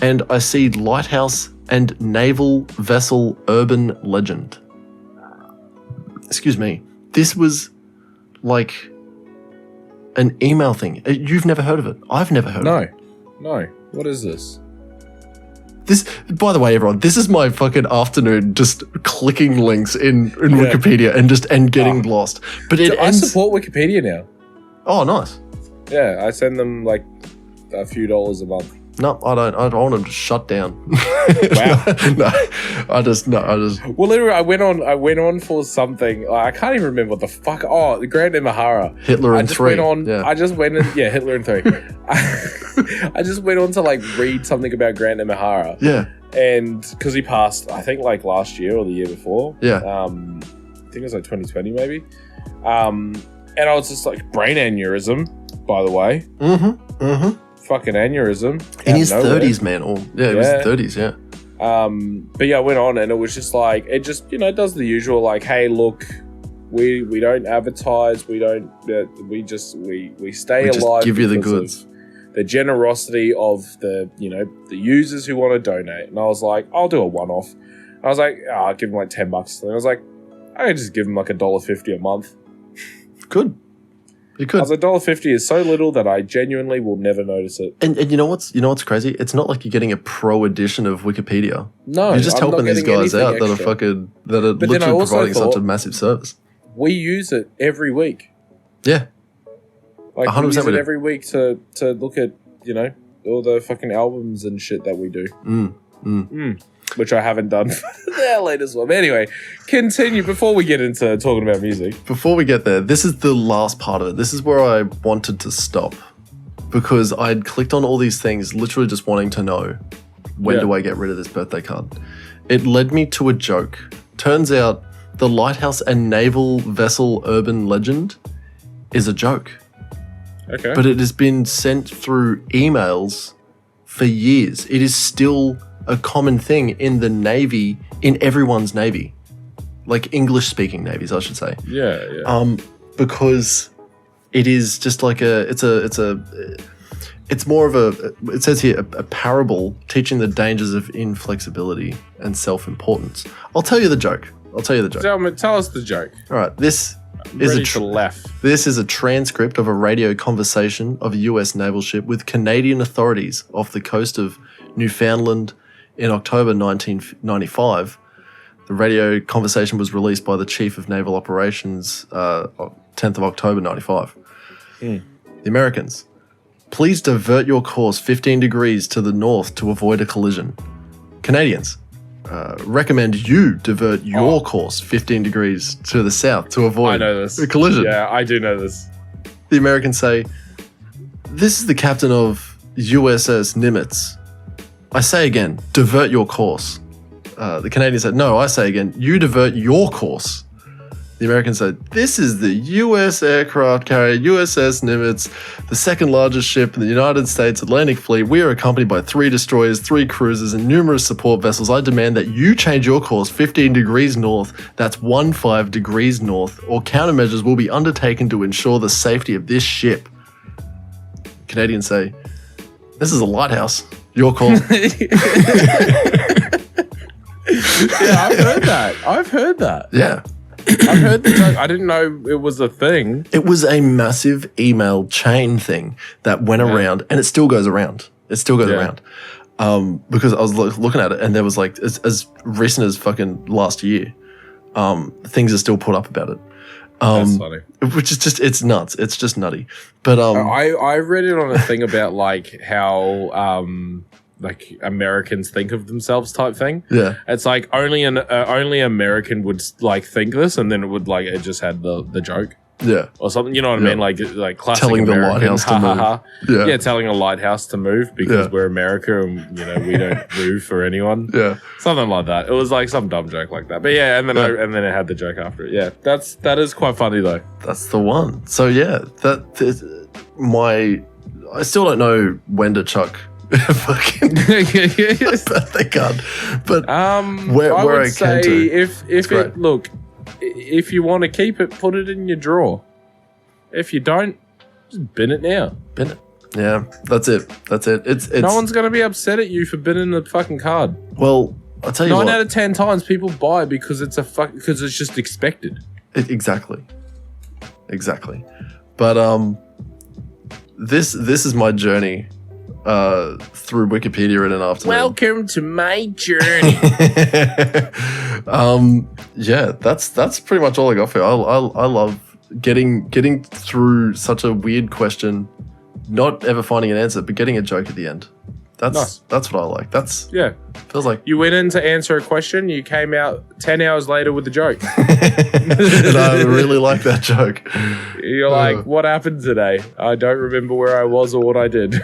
and I see lighthouse and naval vessel urban legend. Excuse me. This was like an email thing. You've never heard of it. I've never heard of it. No. What is this? This, by the way, everyone, this is my fucking afternoon just clicking links in Wikipedia and getting lost. But I support Wikipedia now. Oh, nice. Yeah, I send them like a few dollars a month. No, I don't. I don't want them to shut down. Wow. No, I just. Well, literally, I went on for something. I can't even remember what the fuck. Oh, the Grand Imahara. Hitler in 3. I just went in. Yeah, Hitler in 3. I just went on to like read something about Grand Imahara. Yeah. And because he passed, I think like last year or the year before. Yeah. I think it was like 2020 maybe. And I was just like, brain aneurysm, by the way. Fucking aneurysm. In his 30s, man. Or it was 30s, yeah. But yeah, I went on and it was just like, it just, it does the usual, like, hey, look, we don't advertise, we stay alive. Give you the goods. The generosity of the users who want to donate. And I was like, I'll do a one-off. I was like, I'll give them like $10. And I was like, I could just give them like $1.50 a month. Good. You could. I was like, $1.50 is so little that I genuinely will never notice it. And you know what's crazy? It's not like you're getting a pro edition of Wikipedia. No, you're just helping these guys out that are literally providing such a massive service. We use it every week. Yeah. Like 100% we use it every week to look at, all the fucking albums and shit that we do. Which I haven't done for their latest one. But anyway, continue before we get into talking about music. Before we get there, this is the last part of it. This is where I wanted to stop because I'd clicked on all these things, literally just wanting to know when do I get rid of this birthday card. It led me to a joke. Turns out the lighthouse and naval vessel urban legend is a joke. Okay. But it has been sent through emails for years. It is still a common thing in the Navy, in everyone's Navy. Like English-speaking navies, I should say. Yeah. Because it is just like it's more of a, it says here, a parable teaching the dangers of inflexibility and self-importance. I'll tell you the joke. Tell us the joke. All right, this is a transcript of a radio conversation of a US naval ship with Canadian authorities off the coast of Newfoundland in October 1995. The radio conversation was released by the Chief of Naval Operations 10th of October 95. The Americans, please divert your course 15 degrees to the north to avoid a collision. Canadians, recommend you divert your course 15 degrees to the south to avoid a collision. Yeah, I do know this. The Americans say, this is the captain of USS Nimitz. I say again, divert your course. The Canadians said, no, I say again, you divert your course. The Americans said, this is the U.S. aircraft carrier USS Nimitz, the second largest ship in the United States Atlantic Fleet. We are accompanied by 3 destroyers, 3 cruisers, and numerous support vessels. I demand that you change your course 15 degrees north, that's 15 degrees north, or countermeasures will be undertaken to ensure the safety of this ship. Canadians say, this is a lighthouse. Your call. Yeah, I've heard that. Yeah. I've heard the joke. I didn't know it was a thing. It was a massive email chain thing that went around, and it still goes around. Around. Because I was looking at it, and there was like, as recent as fucking last year, things are still put up about it. That's funny. Which is just, it's nuts. It's just nutty. But I read it on a thing about like how like Americans think of themselves type thing. Yeah. It's like only American would like think this, and then it just had the joke. Yeah. Or something, you know what I mean? Like classic telling American, the lighthouse to move. Yeah, telling a lighthouse to move because we're America and we don't move for anyone. Yeah. Something like that. It was like some dumb joke like that. But yeah, and then it had the joke after it. Yeah. That is quite funny though. That's the one. So yeah, I still don't know when to chuck Fucking birthday card. But where I I would came say to, if you want to keep it, put it in your drawer. If you don't, just bin it now. bin it. Yeah, that's it. It's No one's gonna be upset at you for binning the fucking card. well. I'll tell you 9 what. out of 10 times people buy because because it's just expected. Exactly. But this is my journey through Wikipedia in an afternoon. Welcome to my journey. Yeah, that's pretty much all I got for you. I love getting through such a weird question, not ever finding an answer, but getting a joke at the end. That's what I like. Feels like You went in to answer a question, you came out 10 hours later with the joke. and I really like that joke. You're like, what happened today? I don't remember where I was or what I did. You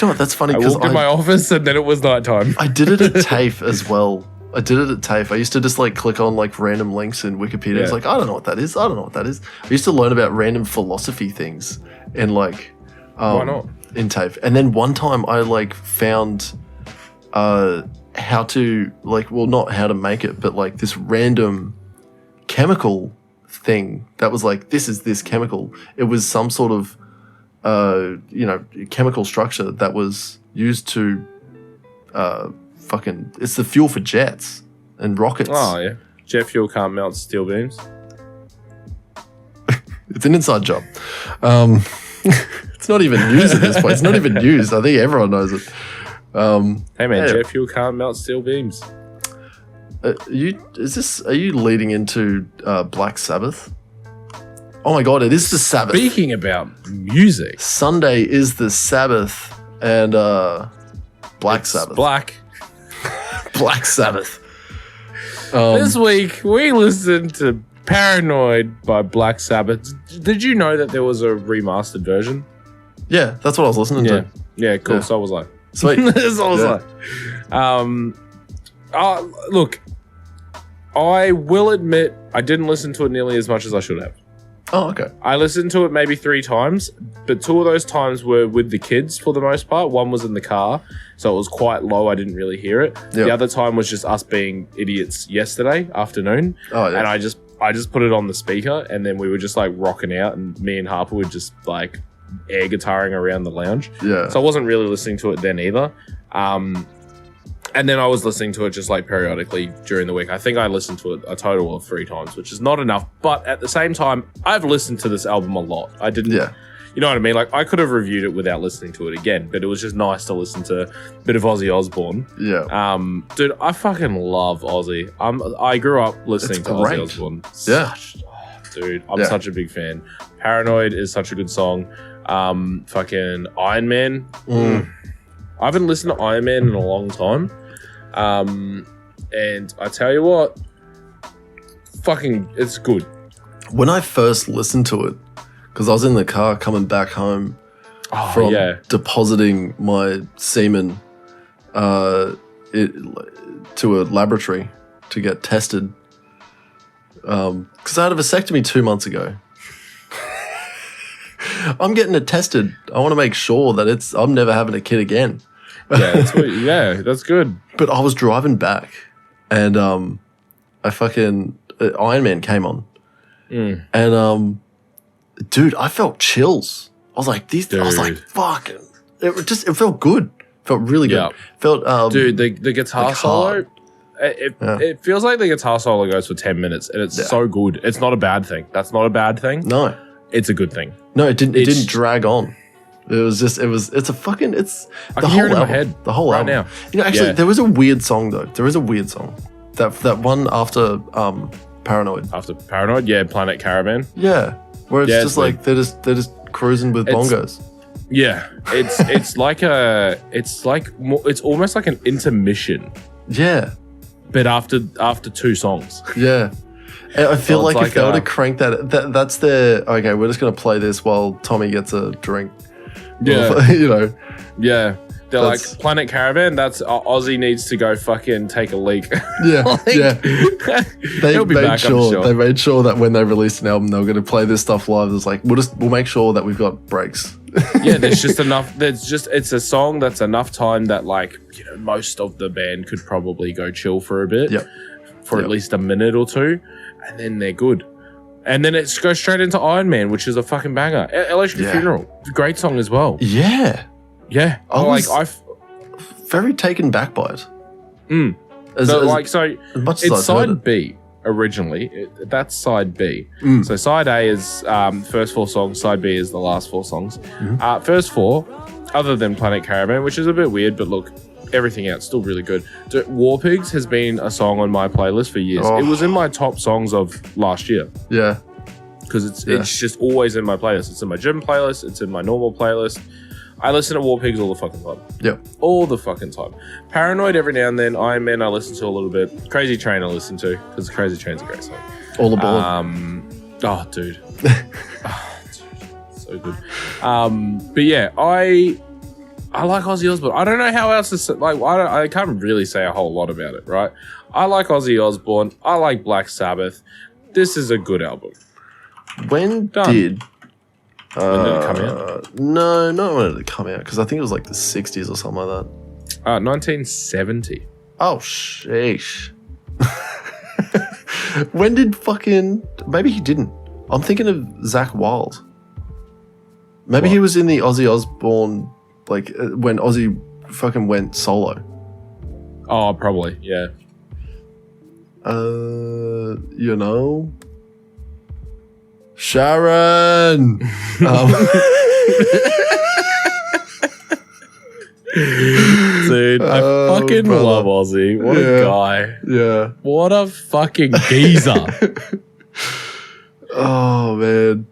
know what? That's funny I because walked in my office and then it was nighttime. I did it at TAFE as well. I used to just like click on like random links in Wikipedia. Yeah. It's like, I don't know what that is. I used to learn about random philosophy things in like Why not? in TAFE. And then one time I like found how to like, well, not how to make it, but like this random chemical thing that was like, this is this chemical. It was some sort of chemical structure that was used to it's the fuel for jets and rockets. Oh, yeah. Jet fuel can't melt steel beams. It's an inside job. It's not even used at this point. It's not even used. I think everyone knows it. Hey, man, yeah. jet fuel can't melt steel beams. Are you leading into Black Sabbath? Oh my God, it is the Sabbath. Speaking about music. Sunday is the Sabbath and Black Sabbath. Black. Black Sabbath. This week, we listened to Paranoid by Black Sabbath. Did you know that there was a remastered version? Yeah, that's what I was listening to. Yeah, cool. Yeah. So I was like. Sweet. So I was like. Look, I will admit I didn't listen to it nearly as much as I should have. Oh, okay. I listened to it maybe 3 times, but 2 of those times were with the kids for the most part. One was in the car, so it was quite low. I didn't really hear it. Yep. The other time was just us being idiots yesterday afternoon. Oh, yeah. And I just put it on the speaker, and then we were just like rocking out, and me and Harper were just like air guitaring around the lounge. Yeah. So I wasn't really listening to it then either. And then I was listening to it just like periodically during the week. I think I listened to it a total of 3 times, which is not enough. But at the same time, I've listened to this album a lot. I didn't, you know what I mean? Like I could have reviewed it without listening to it again, but it was just nice to listen to a bit of Ozzy Osbourne. Yeah. Dude, I fucking love Ozzy. I grew up listening It's to great. Ozzy Osbourne. Yeah. Dude, I'm such a big fan. Paranoid is such a good song. Fucking Iron Man. I haven't listened to Iron Man in a long time. And I tell you what, fucking, it's good. When I first listened to it, because I was in the car coming back home from depositing my semen to a laboratory to get tested, because I had a vasectomy 2 months ago. I'm getting it tested. I want to make sure that I'm never having a kid again. That's good. But I was driving back, and I fucking Iron Man came on, and dude, I felt chills. I was like, I was like, fucking. It felt good. Felt really good. Yeah. Felt dude, the guitar like solo. hard. It feels like the guitar solo goes for 10 minutes, and it's so good. It's not a bad thing. That's not a bad thing. No, it's a good thing. No, it didn't drag on. It was just, it's a fucking, it's I the can whole hear it in my album. head The whole right album. now. You know, actually, there was a weird song though. There is a weird song. That one after Paranoid. After Paranoid, Planet Caravan. Yeah, where it's just like they're just cruising with bongos. Yeah, it's like it's almost like an intermission. Yeah, but after 2 songs. Yeah. I feel So like it's if they were to crank that's their, we're just going to play this while Tommy gets a drink. Yeah. You know. Yeah. They're like, Planet Caravan, that's Ozzy needs to go fucking take a leak. Yeah, yeah. He'll be back, I'm sure. They made sure that when they released an album, they were going to play this stuff live. It's like, we'll make sure that we've got breaks. Yeah, there's just enough. It's a song that's enough time that, like, you know, most of the band could probably go chill for a bit, for at least a minute or two, and then they're good. And then it goes straight into Iron Man, which is a fucking banger. Electric Funeral, great song as well. Yeah, yeah. I was very taken back by it. It's side B. Originally, that's side B. So side A is first 4 songs, side B is the last 4 songs. First 4, other than Planet Caravan, which is a bit weird, but look, everything else still really good. War Pigs has been a song on my playlist for years. It was in my top songs of last year. Yeah. Because it's just always in my playlist. It's in my gym playlist, it's in my normal playlist. I listen to War Pigs all the fucking time. Yep. All the fucking time. Paranoid every now and then. Iron Man I listen to a little bit. Crazy Train I listen to, because Crazy Train's a great song. All aboard. Oh, dude. So good. But yeah, I like Ozzy Osbourne. I don't know how else to say, like, I can't really say a whole lot about it, right? I like Ozzy Osbourne. I like Black Sabbath. This is a good album. When did it come out? No, not when did it come out, because I think it was like the 60s or something like that. 1970. Oh, sheesh. When did fucking... Maybe he didn't. I'm thinking of Zakk Wylde. Maybe he was in the Ozzy Osbourne, like, when Ozzy fucking went solo. Oh, probably, yeah. You know... Sharon! Dude, I fucking love Ozzy. What a guy. Yeah. What a fucking geezer. Oh, man.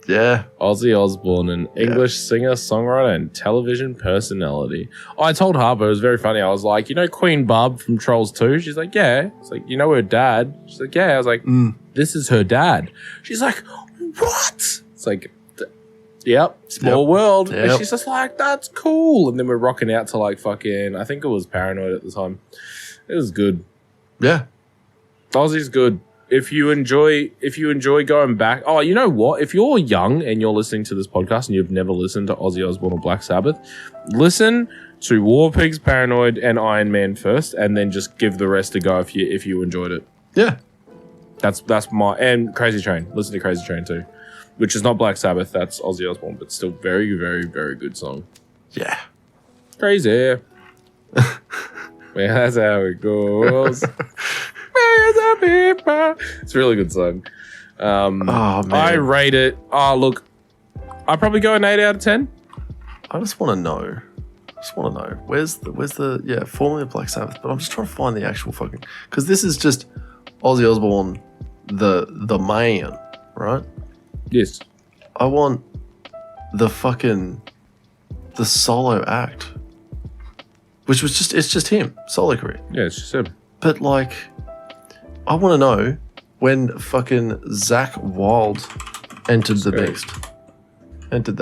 Yeah. Ozzy Osbourne, an English singer, songwriter, and television personality. Oh, I told Harper, it was very funny. I was like, you know Queen Bub from Trolls 2? She's like, yeah. It's like, you know her dad? She's like, yeah. I was like, this is her dad. She's like, what? It's like, yep, small world. Yep. And she's just like, that's cool. And then we're rocking out to like fucking, I think it was Paranoid at the time. It was good. Yeah. Ozzy's good. If you enjoy going back, oh, you know what? If you're young and you're listening to this podcast and you've never listened to Ozzy Osbourne or Black Sabbath, listen to War Pigs, Paranoid, and Iron Man first, and then just give the rest a go if you enjoyed it. Yeah. That's and Crazy Train. Listen to Crazy Train too, which is not Black Sabbath. That's Ozzy Osbourne, but still very, very, very good song. Yeah. Crazy. Yeah, that's how it goes. It's a really good song. Oh, man. I rate it. Oh, look, I'd probably go an 8 out of 10. I just want to know. Where's the formerly of Black Sabbath, but I'm just trying to find the actual fucking, because this is just Ozzy Osbourne, the man, right? Yes. I want the solo act, which was it's just him, solo career. Yeah, it's just him. But like, I want to know when fucking Zakk Wylde entered the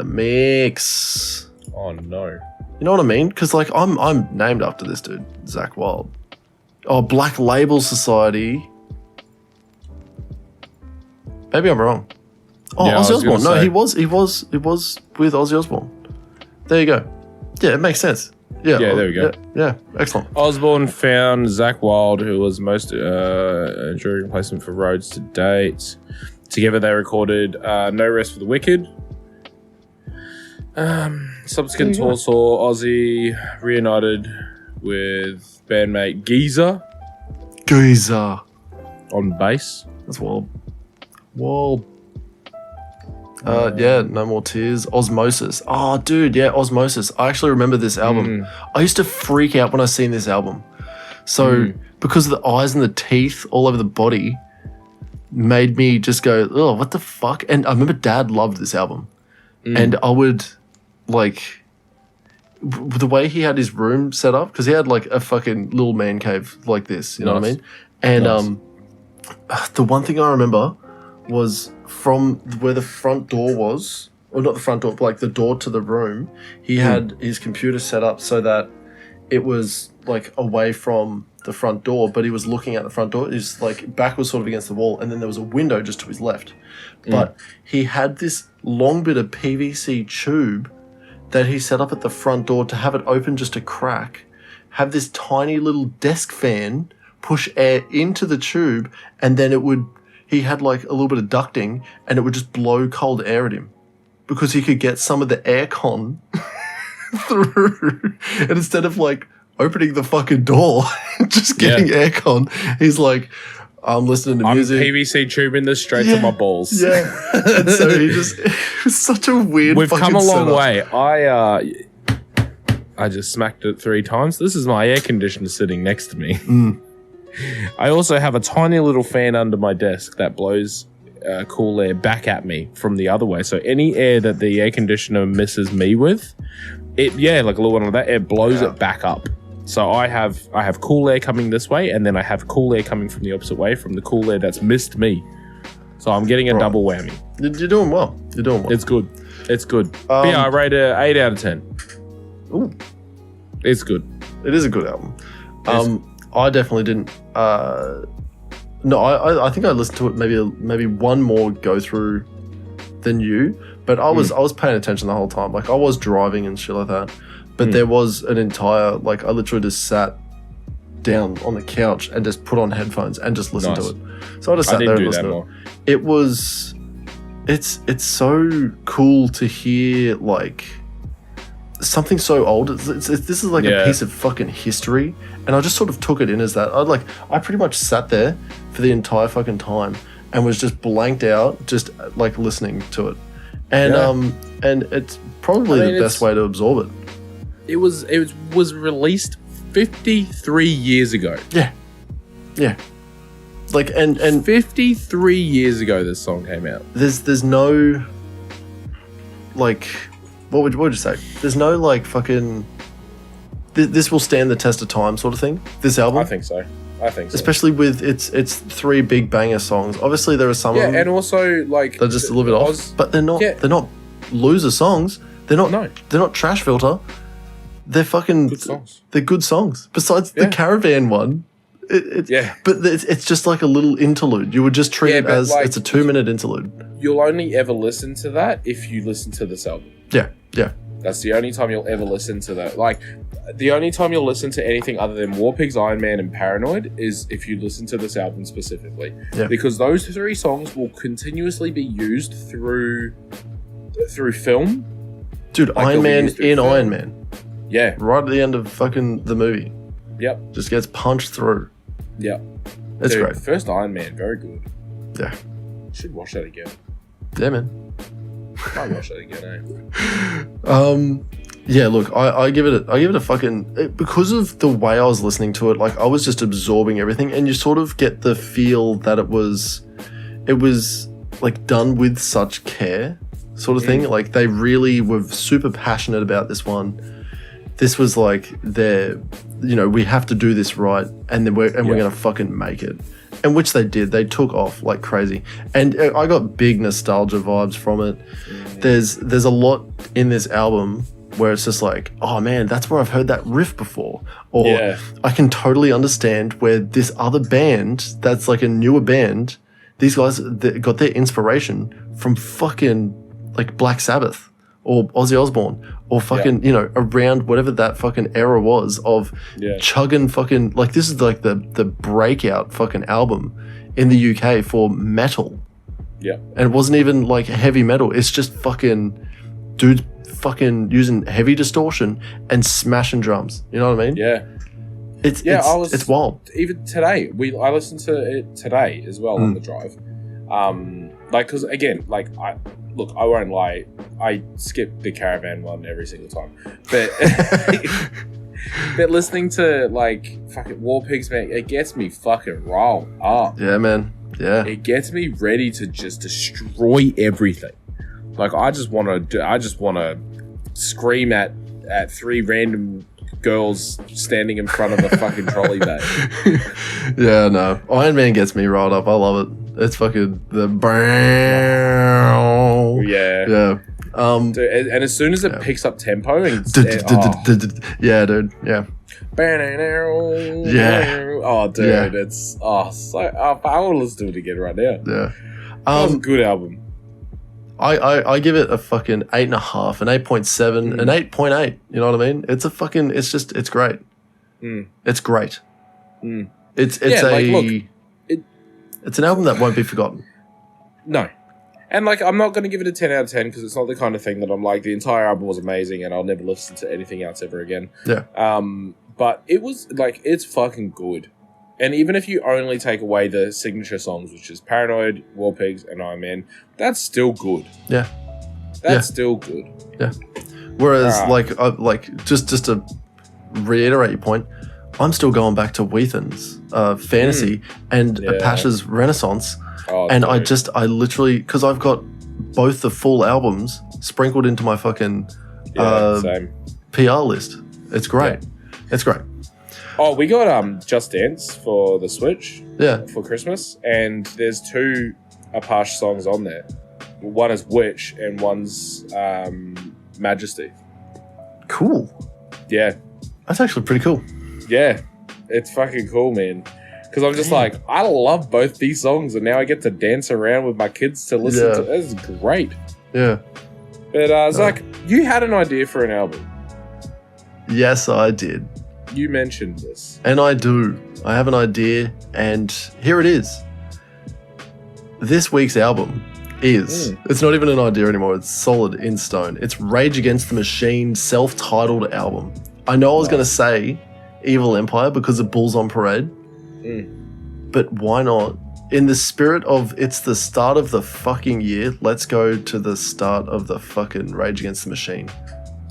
mix. Oh no. You know what I mean? Because like I'm named after this dude, Zakk Wylde. Oh, Black Label Society. Maybe I'm wrong. Oh, yeah, Ozzy Osbourne. No, he was with Ozzy Osbourne. There you go. Yeah, it makes sense. Yeah, there we go. Yeah, excellent. Osbourne found Zakk Wylde, who was most enduring replacement for Rhodes to date. Together they recorded No Rest for the Wicked. Subsequent tour saw Ozzy reunited with bandmate Geezer on bass. That's wild. No More Tears. Osmosis. Oh, dude, yeah, Osmosis. I actually remember this album. I used to freak out when I seen this album. So, because of the eyes and the teeth all over the body, made me just go, oh, what the fuck? And I remember Dad loved this album. And I would, like, the way he had his room set up, because he had, like, a fucking little man cave like this, you know what I mean? And the one thing I remember was from where the front door was, or not the front door, but like the door to the room, he had his computer set up so that it was like away from the front door, but he was looking at the front door. His like back was sort of against the wall, and then there was a window just to his left. But he had this long bit of PVC tube that he set up at the front door to have it open just a crack, have this tiny little desk fan push air into the tube, and then he had like a little bit of ducting, and it would just blow cold air at him because he could get some of the aircon through. And instead of like opening the fucking door, just getting aircon, he's like, I'm listening to music. I'm PVC tubing this straight to my balls. Yeah. And so it was such a weird We've fucking come a long setup. way. I just smacked it 3 times. This is my air conditioner sitting next to me. I also have a tiny little fan under my desk that blows cool air back at me from the other way. So any air that the air conditioner misses me with, like a little one like that, it blows it back up. So I have cool air coming this way, and then I have cool air coming from the opposite way from the cool air that's missed me. So I'm getting a double whammy. You're doing well. You're doing well. It's good. But yeah, I rate it 8 out of 10. Ooh. It's good. It is a good album. I definitely didn't. No, I think I listened to it maybe one more go through than you, but I was paying attention the whole time. Like I was driving and shit like that. But there was an entire, like, I literally just sat down on the couch and just put on headphones and just listened to it. So I just sat there and listened to it. It's so cool to hear, like, something so old. This is like a piece of fucking history. And I just sort of took it in as that. I pretty much sat there for the entire fucking time and was just blanked out, just, like, listening to it. And and it's probably the best way to absorb it. It was released 53 years ago. Yeah. Like and 53 years ago this song came out. There's no like what would you say? There's no like fucking this will stand the test of time sort of thing. This album. I think so. Especially with its 3 big banger songs. Obviously there are some of them. And also like they're just a little bit off, but they're not loser songs. They're not trash filter. They're fucking good songs. They're good songs. Besides the Caravan one, but it's just like a little interlude. You would just treat it as like, it's a 2-minute interlude. You'll only ever listen to that if you listen to this album. Yeah. That's the only time you'll ever listen to that. Like the only time you'll listen to anything other than War Pigs, Iron Man, and Paranoid is if you listen to this album specifically. Yeah. Because those 3 songs will continuously be used through film. Dude, like Iron Man in film. Iron Man. Yeah. Right at the end of fucking the movie. Yep. Just gets punched through. Yep. That's great. The first Iron Man, very good. Yeah. Should watch that again. Yeah, man. Might watch that again, eh? Yeah, look, I give it a fucking because of the way I was listening to it, like I was just absorbing everything, and you sort of get the feel that it was like done with such care. Sort of thing. Like they really were super passionate about this one. This was like we have to do this right, and then we're gonna fucking make it. And which they did. They took off like crazy. And I got big nostalgia vibes from it. There's a lot in this album where it's just like, oh man, that's where I've heard that riff before. Or I can totally understand where this other band that's like a newer band, these guys got their inspiration from fucking like Black Sabbath or Ozzy Osbourne or fucking, around whatever that fucking era was of chugging fucking, like this is like the breakout fucking album in the UK for metal. Yeah. And it wasn't even like heavy metal. It's just fucking dudes fucking using heavy distortion and smashing drums. You know what I mean? Yeah. It's wild. Even today, I listened to it today as well on the drive. Because again, like I won't lie, I skip the Caravan one every single time, but but listening to like fucking War Pigs, man, it gets me fucking riled up. Yeah, man. Yeah, it gets me ready to just destroy everything. Like I just want to scream at 3 random girls standing in front of a fucking trolley bag. Yeah, no. Iron Man gets me riled up. I love it. It's fucking the brown. Yeah. Yeah. Dude, and as soon as it picks up tempo and yeah, dude, yeah. Oh, dude, it's so. I want to listen to it again right now. Yeah, that was a good album. I give it a fucking 8.5, an 8.7, an 8.8. You know what I mean? It's a fucking. It's great. It's great. It's it's an album that won't be forgotten. No. And, like, I'm not going to give it a 10 out of 10 because it's not the kind of thing that I'm like, the entire album was amazing and I'll never listen to anything else ever again. Yeah. But it was, like, it's fucking good. And even if you only take away the signature songs, which is Paranoid, War Pigs, and Iron Man, that's still good. Yeah. That's still good. Yeah. Whereas, just to reiterate your point, I'm still going back to Weathen's Fantasy and Apasha's Renaissance. Oh, and dude. I literally, because I've got both the full albums sprinkled into my fucking PR list. It's great. Yeah. It's great. Oh, we got Just Dance for the Switch. Yeah. For Christmas, and there's 2 Apache songs on there. One is Witch, and one's Majesty. Cool. Yeah. That's actually pretty cool. Yeah, it's fucking cool, man. Because I'm just like, I love both these songs, and now I get to dance around with my kids to listen to. This is great. Yeah. But Zach, you had an idea for an album. Yes, I did. You mentioned this. And I do. I have an idea, and here it is. This week's album is, it's not even an idea anymore, it's solid in stone. It's Rage Against the Machine self-titled album. I know I was going to say Evil Empire because of Bulls on Parade, but why not? In the spirit of it's the start of the fucking year, let's go to the start of the fucking Rage Against the Machine.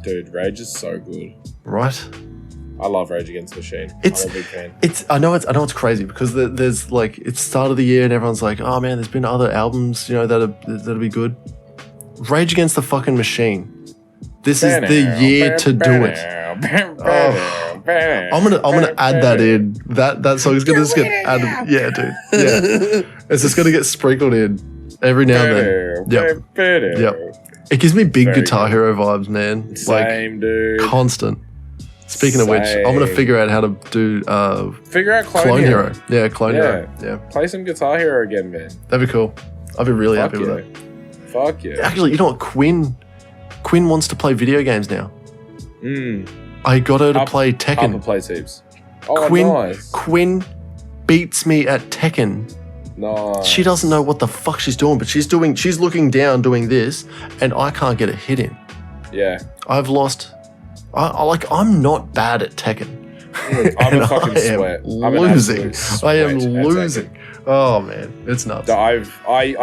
Dude, Rage is so good. Right? I love Rage Against the Machine. I'm a big fan. I know it's crazy because there's like, it's start of the year and everyone's like, oh man, there's been other albums, you know, that'll be good. Rage Against the fucking Machine. This is the year to do it. I'm gonna add that in. That song is gonna just get added. Yeah, dude. Yeah, it's just gonna get sprinkled in every now and then. Yep. It gives me big Guitar Hero vibes, man. Same, dude. Constant. Speaking of which, I'm gonna figure out how to do Clone Hero. Yeah, Clone Hero. Yeah. Play some Guitar Hero again, man. That'd be cool. I'd be really happy with that. Fuck yeah. Actually, you know what? Quinn wants to play video games now. I got her to play Tekken. Plays heaps. Oh, nice. Quinn beats me at Tekken. Nice. She doesn't know what the fuck she's doing, but she's looking down doing this, and I can't get a hit in. Yeah. I've lost. I'm not bad at Tekken. I'm a fucking sweat. I am losing. Oh man, it's nuts. I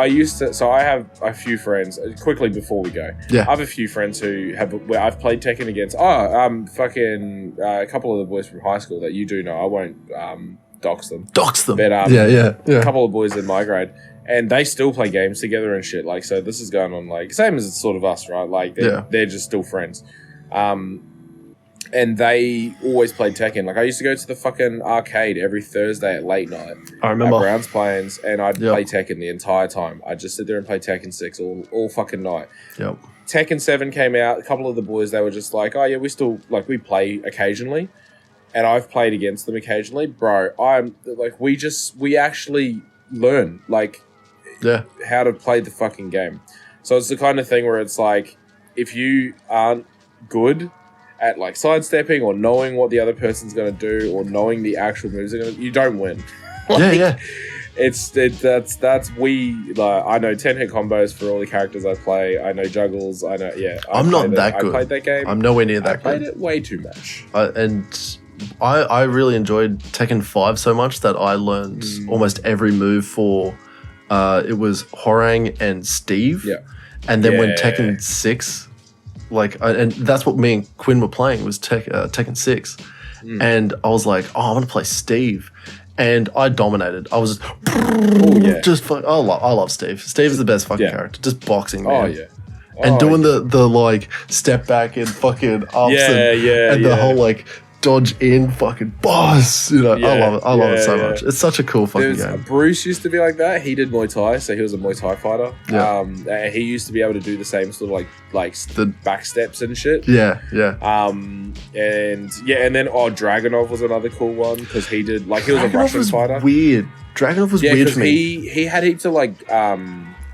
used to. So I have a few friends. Quickly before we go, I have a few friends where I've played Tekken against. A couple of the boys from high school that you do know. I won't dox them. But a couple of boys in my grade, and they still play games together and shit. Like, so this is going on like same as it's sort of us, right? Like they're just still friends. And they always played Tekken. Like, I used to go to the fucking arcade every Thursday at late night. I remember. At Browns Plains, and I'd play Tekken the entire time. I'd just sit there and play Tekken 6 all fucking night. Yep. Tekken 7 came out. A couple of the boys, they were just like, oh, yeah, we still, like, we play occasionally. And I've played against them occasionally. Bro, we actually learn, like, how to play the fucking game. So it's the kind of thing where it's like, if you aren't good at like sidestepping or knowing what the other person's going to do or knowing the actual moves they're going to, you don't win. I know 10-hit combos for all the characters I play. I know juggles. I know, I'm not that good. I played that game. I'm nowhere near that good. I played it way too much. I really enjoyed Tekken 5 so much that I learned almost every move for, it was Horang and Steve. Yeah. And then when Tekken 6... and that's what me and Quinn were playing was Tekken 6. And I was like, I want to play Steve. And I dominated. I was just, I love Steve. Steve is the best fucking character. Just boxing, man. Oh, yeah. And doing the like step back and fucking ups and the whole like dodge in, fucking boss. You know, I love it. I love it so much. It's such a cool fucking game. Bruce used to be like that. He did Muay Thai, so he was a Muay Thai fighter. Yeah. He used to be able to do the same sort of like the back steps and shit. Yeah. And then Dragunov was another cool one because he did he was a Russian fighter. Weird. Dragunov was weird for me. He had heaps of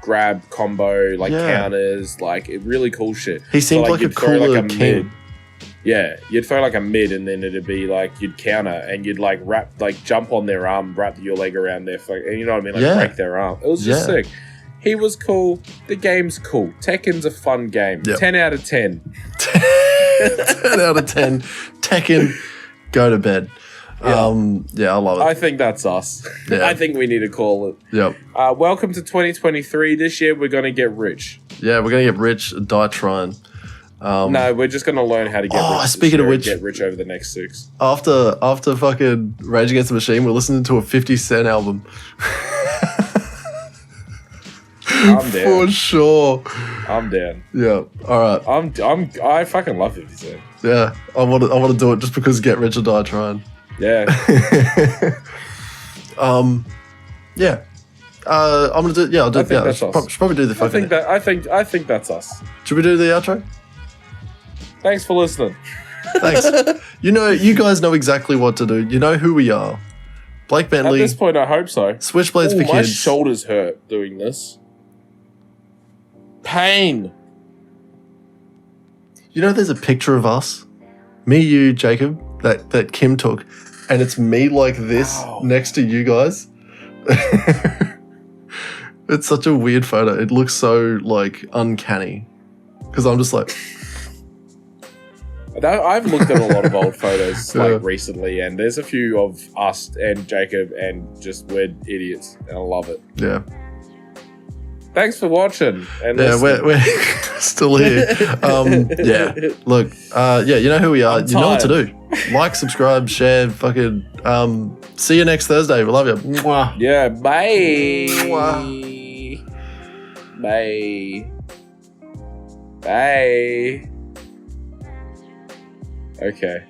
grab combo counters, really cool shit. He seemed like a cooler king. Yeah, you'd throw a mid and then it'd be you'd counter and you'd wrap jump on their arm, wrap your leg around their and you know what I mean, break their arm. It was just sick. He was cool. The game's cool. Tekken's a fun game. Yep. 10 out of 10. 10 out of 10. Tekken, go to bed. I love it. I think that's us. Yeah. I think we need to call it. Yep. Welcome to 2023. This year we're going to get rich. Yeah, we're going to get rich, die trying. No, we're just going to learn how to get rich. Speaking of which, get rich over the next 6. After fucking Rage Against the Machine, we're listening to a 50 Cent album. I'm down. For sure. I'm down. Yeah. All right. I fucking love 50 Cent. Yeah. I want to do it just because get rich or die trying. Yeah. Yeah. I'm gonna do. Yeah, I'll do. Should probably do the fucking. I think that's us. Should we do the outro? Thanks for listening. Thanks. You guys know exactly what to do. You know who we are. Blake Bentley. At this point, I hope so. Switchblades for Kids. My shoulders hurt doing this. Pain. There's a picture of us, me, you, Jacob, that Kim took, and it's me like this next to you guys. It's such a weird photo. It looks so uncanny because I'm just like. I've looked at a lot of old photos recently, and there's a few of us and Jacob and just we're idiots, and I love it. Yeah. Thanks for watching. And we're still here. Yeah. Look. You know who we are. You know what to do. Like, subscribe, share. Fucking. See you next Thursday. We love you. Mwah. Yeah. Bye. Mwah. Bye. Bye. Okay.